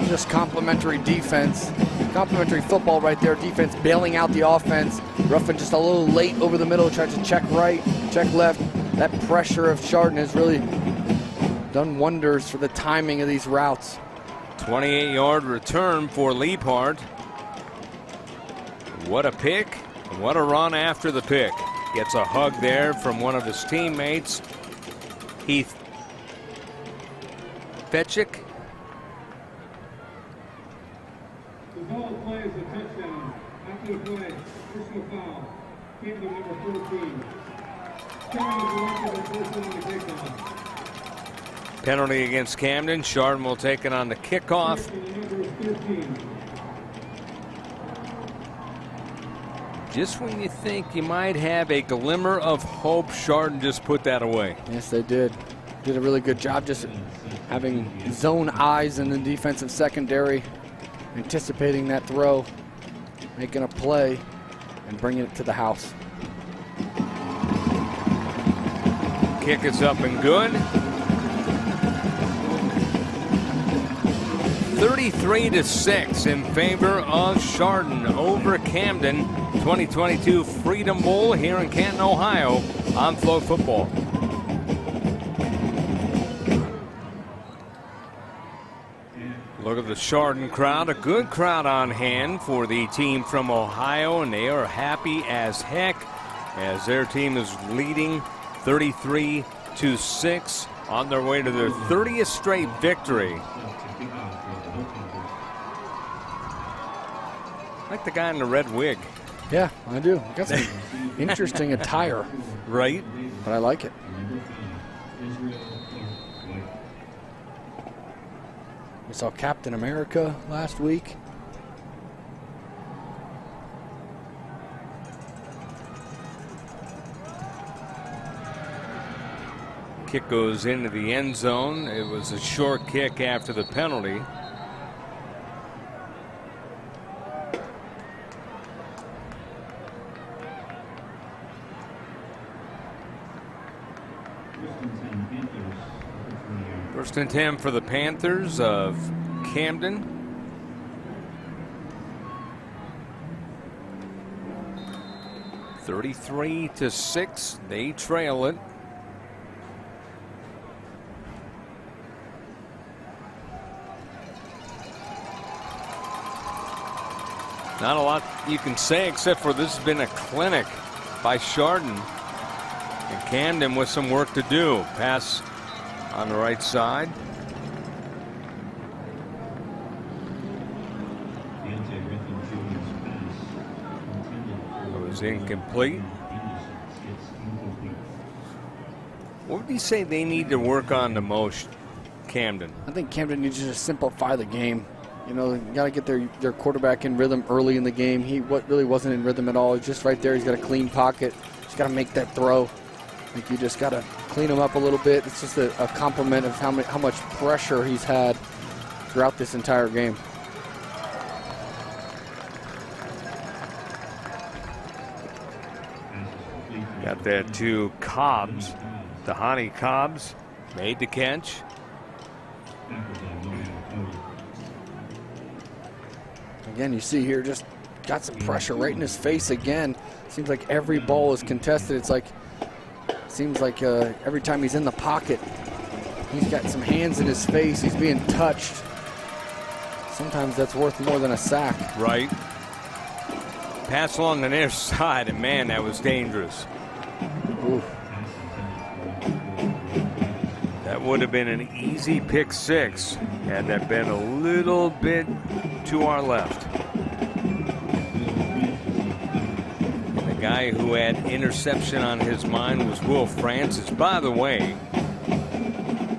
Just complimentary defense, complimentary football right there. Defense bailing out the offense. Ruffin just a little late over the middle, tried to check right, check left. That pressure of Chardon has really done wonders for the timing of these routes. 28-yard return for Liebhardt. What a pick, what a run after the pick. Gets a hug there from one of his teammates, Heath Fetchick. The ball play is a touchdown. After the play, personal foul. Camden number 14. Penalty against Camden. Chardon will take it on the kickoff. Just when you think you might have a glimmer of hope, Chardon just put that away. Yes, they did. Did a really good job just having zone eyes in the defensive secondary, anticipating that throw, making a play, and bringing it to the house. Kick is up and good. 33-6 in favor of Chardon over Camden. 2022 Freedom Bowl here in Canton, Ohio on Flow Football. Look at the Chardon crowd, a good crowd on hand for the team from Ohio, and they are happy as heck as their team is leading 33-6 on their way to their 30th straight victory. I like the guy in the red wig. Yeah, I do. Got some interesting attire. Right? But I like it. We saw Captain America last week. Kick goes into the end zone. It was a short kick after the penalty. First and 10 for the Panthers of Camden. (33-6). They trail it. Not a lot you can say except for this has been a clinic by Chardon. And Camden with some work to do. Pass on the right side. It was incomplete. What would you say they need to work on the most, Camden? I think Camden needs to just simplify the game. You know, you got to get their quarterback in rhythm early in the game. He really wasn't in rhythm at all. He's just right there. He's got a clean pocket. Just got to make that throw. I think you just got to clean him up a little bit. It's just a compliment of how much pressure he's had throughout this entire game. Got that to Cobbs. Tahani Cobbs made the catch. Again, you see here, just got some pressure right in his face again. Seems like every ball is contested. Seems like every time he's in the pocket, he's got some hands in his face. He's being touched. Sometimes that's worth more than a sack. Right. Pass along the near side, and man, that was dangerous. Ooh. That would have been an easy pick six had that been a little bit to our left. And the guy who had interception on his mind was Will Francis. By the way,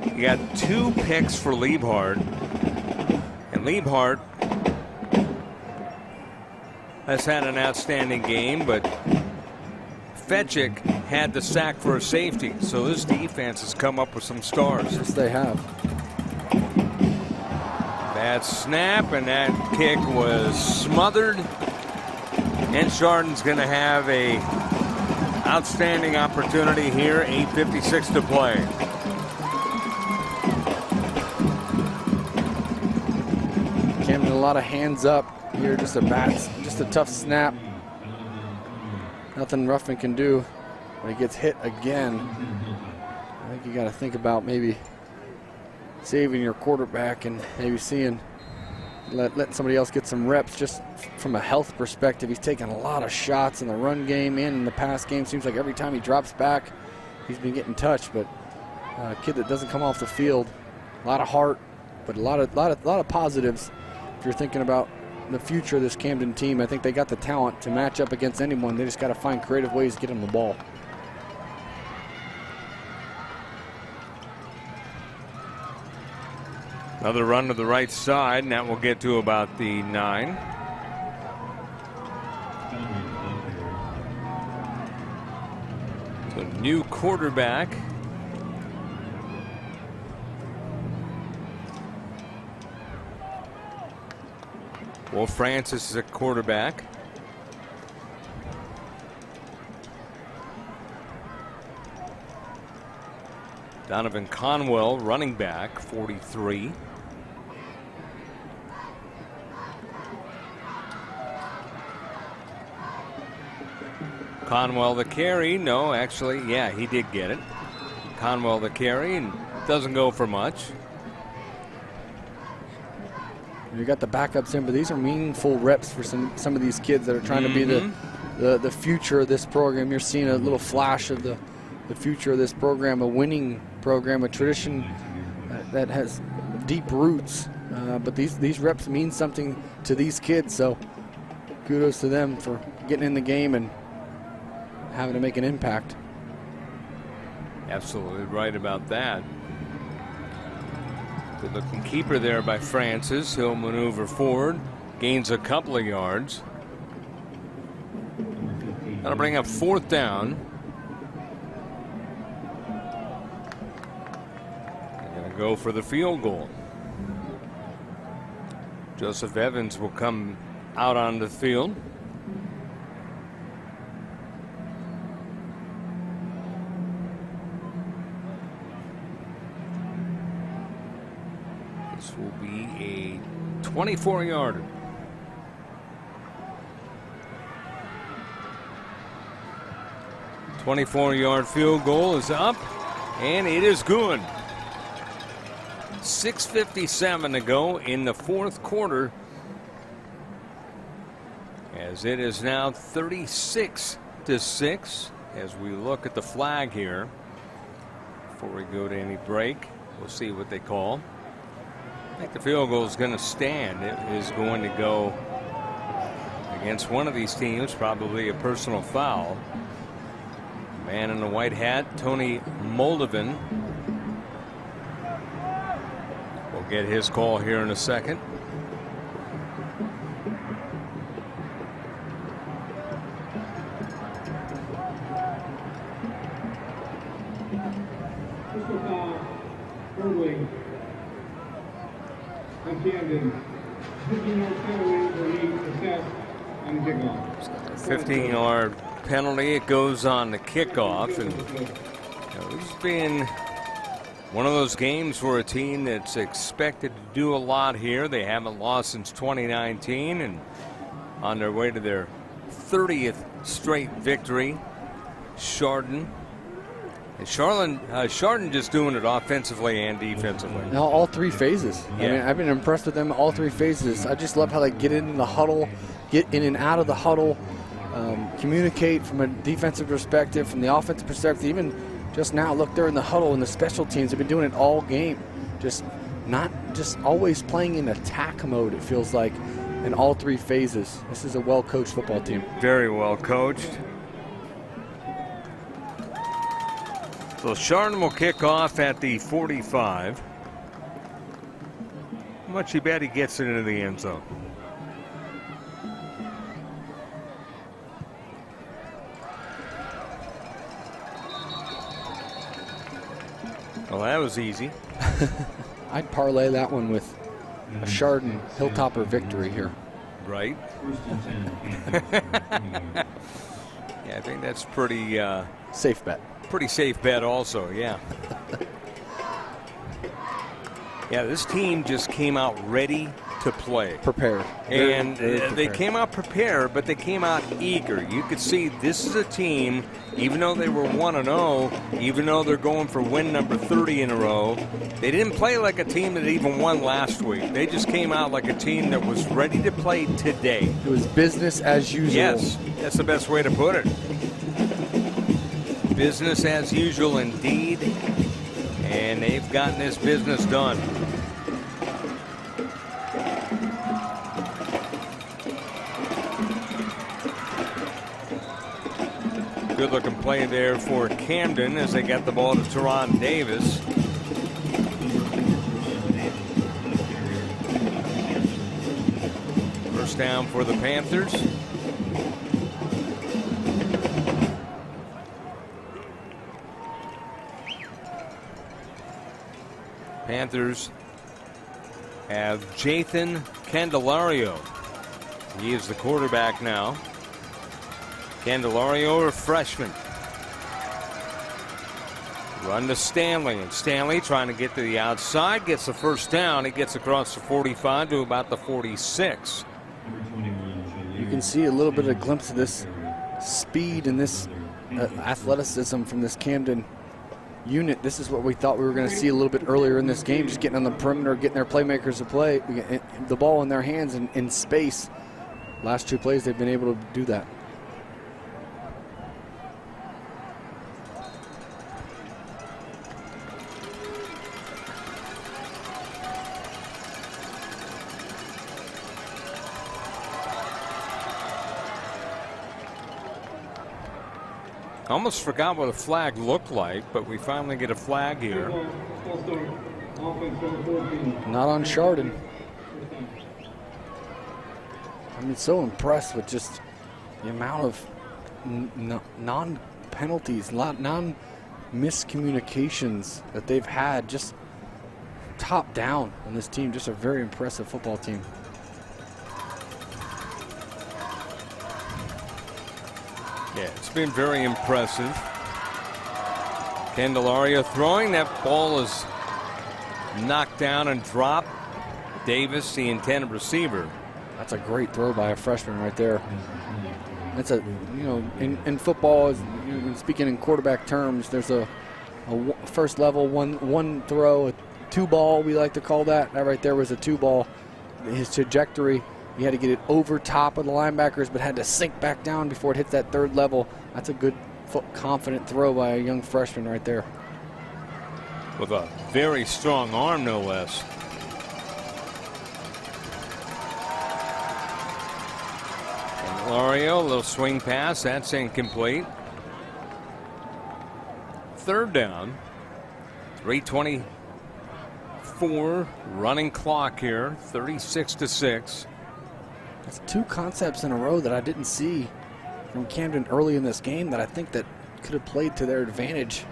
he got 2 picks for Liebhardt. And Liebhardt has had an outstanding game, but Fetchick had the sack for a safety. So this defense has come up with some stars. Yes, they have. Bad snap, and that kick was smothered. And Chardon's going to have a outstanding opportunity here. 8:56 to play. Camden, a lot of hands up here. Just a tough snap. Nothing Ruffin can do when he gets hit again. I think you got to think about maybe saving your quarterback and maybe let somebody else get some reps just from a health perspective. He's taken a lot of shots in the run game and in the pass game. Seems like every time he drops back, he's been getting touched. But a kid that doesn't come off the field, a lot of heart, but a lot of positives. If you're thinking about the future of this Camden team, I think they got the talent to match up against anyone. They just got to find creative ways to get them the ball. Another run to the right side, and that will get to about the 9. So new quarterback. Will Francis is a quarterback. Donovan Conwell, running back, 43. Conwell the carry. No, actually, yeah, he did get it. Conwell the carry, and doesn't go for much. You got the backups in, but these are meaningful reps for some of these kids that are trying to be the future of this program. You're seeing a little flash of the future of this program, a winning program, a tradition that has deep roots. But these reps mean something to these kids, so kudos to them for getting in the game and having to make an impact. Absolutely right about that. Good looking keeper there by Francis. He'll maneuver forward, gains a couple of yards. That'll bring up 4th down. They're going to go for the field goal. Joseph Evans will come out on the field. This will be a 24-yarder. A 24-yard field goal is up, and it is good. 6:57 to go in the 4th quarter, as it is now 36-6. As we look at the flag here, before we go to any break, we'll see what they call. I think the field goal is going to stand. It is going to go against one of these teams, probably a personal foul. Man in the white hat, Tony Moldovan, will get his call here in a second. Personal foul, Erdling. On Camden. 15-yard penalty for lead assessed on the kickoff. 15-yard penalty. It goes on the kickoff. And this has been one of those games for a team that's expected to do a lot here. They haven't lost since 2019 and on their way to their 30th straight victory. Chardon. And Chardon just doing it offensively and defensively. Now all three phases. Yeah. I mean, I've been impressed with them all three phases. I just love how they get in the huddle, get in and out of the huddle, communicate from a defensive perspective, from the offensive perspective. Even just now, look, they're in the huddle, and the special teams have been doing it all game. Just not just always playing in attack mode, it feels like, in all three phases. This is a well-coached football team. Very well coached. So Chardon will kick off at the 45. How much you bet he gets it into the end zone? Well, that was easy. I'd parlay that one with a Chardon Hilltopper victory here. Right. Yeah, I think that's pretty Safe bet. pretty safe bet also, yeah. Yeah, this team just came out ready to play. Prepared. And Very they prepared. came out prepared, but they came out eager. You could see this is a team, even though they were 1-0, even though they're going for win number 30 in a row, they didn't play like a team that even won last week. They just came out like a team that was ready to play today. It was business as usual. Yes, that's the best way to put it. Business as usual indeed, and they've gotten this business done. Good looking play there for Camden as they got the ball to Chardon Davis. First down for the Panthers. Panthers have Jathan Candelario. He is the quarterback now. Candelario, a freshman. Run to Stanley, and Stanley trying to get to the outside, gets the first down. He gets across the 45 to about the 46. You can see a little bit of a glimpse of this speed and this athleticism from this Camden unit. This is what we thought we were going to see a little bit earlier in this game, just getting on the perimeter, getting their playmakers to play, the ball in their hands and in space. Last two plays, they've been able to do that. I almost forgot what a flag looked like, but we finally get a flag here. Not on Chardon. I mean, so impressed with just the amount of non-penalties, non-miscommunications that they've had, just top down on this team. Just a very impressive football team. Yeah, it's been very impressive. Candelario throwing. That ball is knocked down and dropped. Davis, the intended receiver. That's a great throw by a freshman right there. That's a, you know, in football, speaking in quarterback terms, there's a first level one throw, a two ball, we like to call that. That right there was a two ball. His trajectory, he had to get it over top of the linebackers, but had to sink back down before it hits that third level. That's a good, confident throw by a young freshman right there. With a very strong arm, no less. Candelario, a little swing pass, that's incomplete. Third down. 3:24 running clock here, 36-6. That's two concepts in a row that I didn't see from Camden early in this game that I think that could have played to their advantage.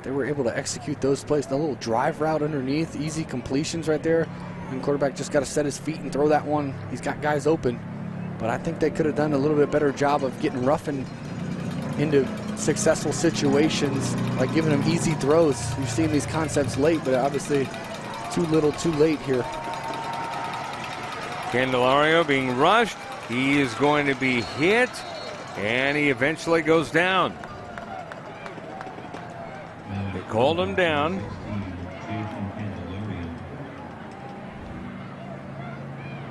They were able to execute those plays. The little drive route underneath, easy completions right there. And quarterback just got to set his feet and throw that one. He's got guys open. but I think they could have done a little bit better job of getting Ruffin into successful situations, like giving them easy throws. You've seen these concepts late, but obviously too little too late here. Candelario being rushed. He is going to be hit, and he eventually goes down. They called him down.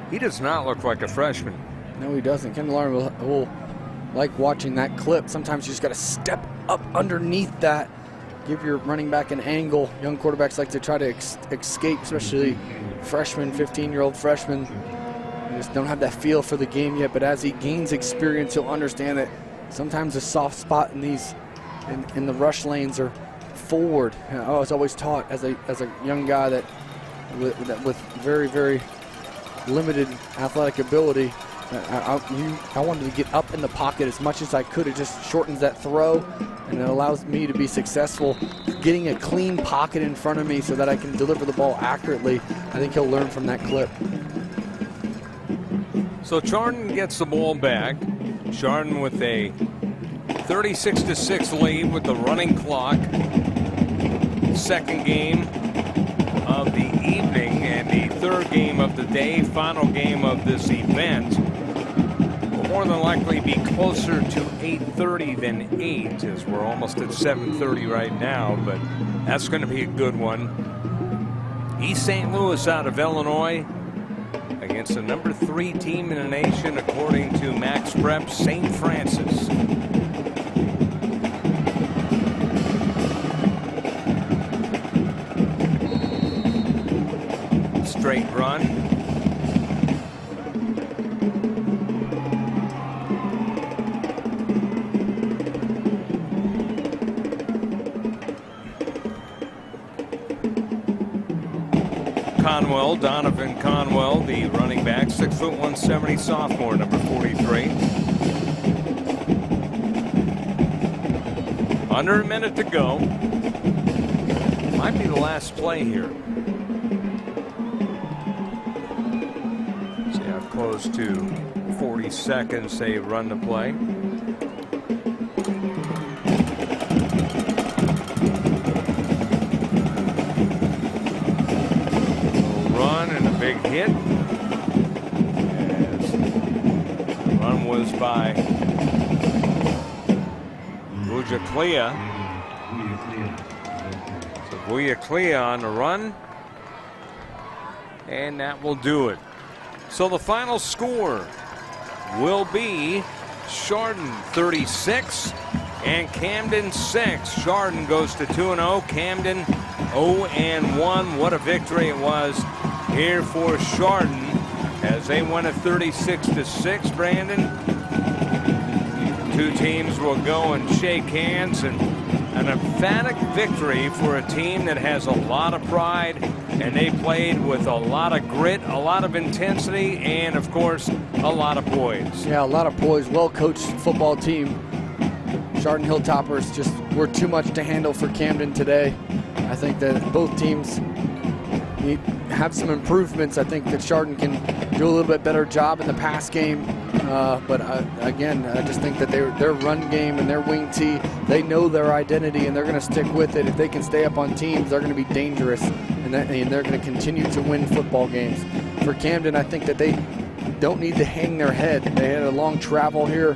He does not look like a freshman. No, he doesn't. Candelario will like watching that clip. Sometimes you just got to step up underneath that, give your running back an angle. Young quarterbacks like to try to escape, especially freshmen, 15-year-old freshmen. They just don't have that feel for the game yet, but as he gains experience, he'll understand that sometimes a soft spot in these, in the rush lanes are forward. I was always taught as a young guy that with very, very limited athletic ability, I wanted to get up in the pocket as much as I could. It just shortens that throw, and it allows me to be successful getting a clean pocket in front of me so that I can deliver the ball accurately. I think he'll learn from that clip. So Chardon gets the ball back. Chardon with a 36-6 lead with the running clock. Second game of the evening and the third game of the day, final game of this event. Will more than likely be closer to 8:30 than 8, as we're almost at 7:30 right now, but that's going to be a good one. East St. Louis out of Illinois against the number 3 team in the nation, according to Max Prep, St. Francis. Straight run. Conwell, Donovan Conwell, the running back, 6 foot 170 sophomore, number 43. Under a minute to go. Might be the last play here. See how close to 40 seconds they run the play. Big hit. As the run was by Bujaclia. So Bujaclia on the run. And that will do it. So the final score will be Chardon 36 and Camden 6. Chardon goes to 2-0. Camden 0-1. What a victory it was here for Chardon as they win at 36-6. Brandon, two teams will go and shake hands, and an emphatic victory for a team that has a lot of pride, and they played with a lot of grit, a lot of intensity, and of course a lot of poise. Yeah, a lot of poise. Well-coached football team. Chardon Hilltoppers just were too much to handle for Camden today. I think that both teams have some improvements. I think that Chardon can do a little bit better job in the pass game. But again, I just think that their run game and their wing tee, they know their identity and they're going to stick with it. If they can stay up on teams, they're going to be dangerous, and they're going to continue to win football games. For Camden, I think that they don't need to hang their head. They had a long travel here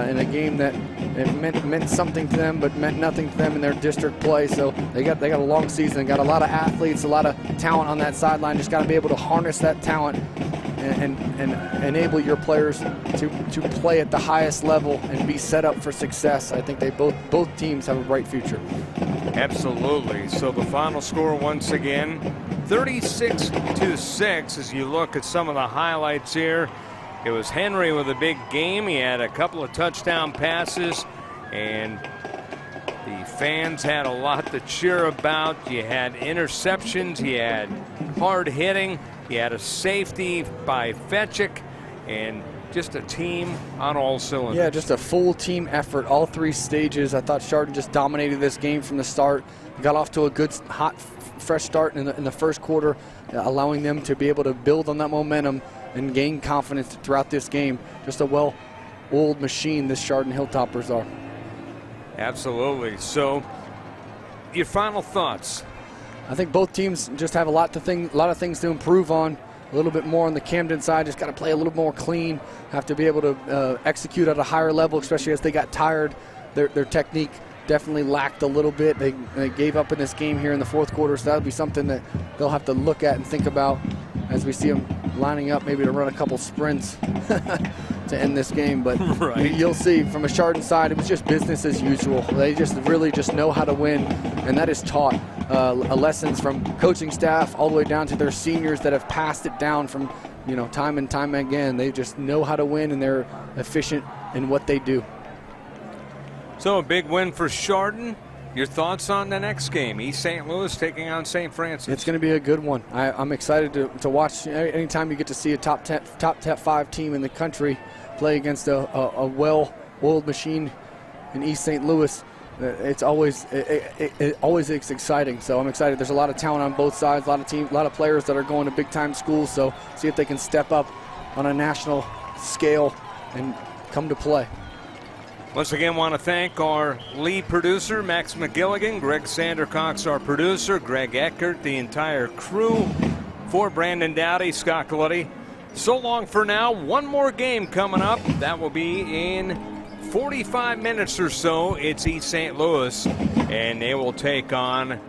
in a game that it meant something to them, but meant nothing to them in their district play. So they got a long season. They got a lot of athletes, a lot of talent on that sideline. Just got to be able to harness that talent and enable your players to play at the highest level and be set up for success. I think they both teams have a bright future. Absolutely. So the final score once again, 36-6. As you look at some of the highlights here, it was Henry with a big game. He had a couple of touchdown passes, and the fans had a lot to cheer about. You had interceptions, you had hard hitting, you had a safety by Fetchick, and just a team on all cylinders. Yeah, just a full team effort, all 3 stages. I thought Chardon just dominated this game from the start. Got off to a good, hot, fresh start in the first quarter, allowing them to be able to build on that momentum and gain confidence throughout this game. Just a well-oiled machine, this Chardon Hilltoppers are. Absolutely. So, your final thoughts? I think both teams just have a lot of things to improve on. A little bit more on the Camden side, just got to play a little more clean, have to be able to execute at a higher level, especially as they got tired. Their technique definitely lacked a little bit. They gave up in this game here in the fourth quarter, so that'll be something that they'll have to look at and think about as we see them lining up maybe to run a couple sprints to end this game. But right. You'll see from a Chardon side, it was just business as usual. They just really just know how to win, and that is taught. Lessons from coaching staff all the way down to their seniors that have passed it down from time and time again. They just know how to win, and they're efficient in what they do. So a big win for Chardon. Your thoughts on the next game? East St. Louis taking on St. Francis. It's going to be a good one. I'm excited to watch. Anytime you get to see a top 5 team in the country play against a well-oiled machine in East St. Louis, it always is exciting. So I'm excited. There's a lot of talent on both sides. A lot of players that are going to big-time schools. So see if they can step up on a national scale and come to play. Once again, want to thank our lead producer, Max McGilligan, Greg Sandercox, our producer, Greg Eckert, the entire crew. For Brandon Dowdy, Scott Galletti. So long for now. One more game coming up. That will be in 45 minutes or so. It's East St. Louis, and they will take on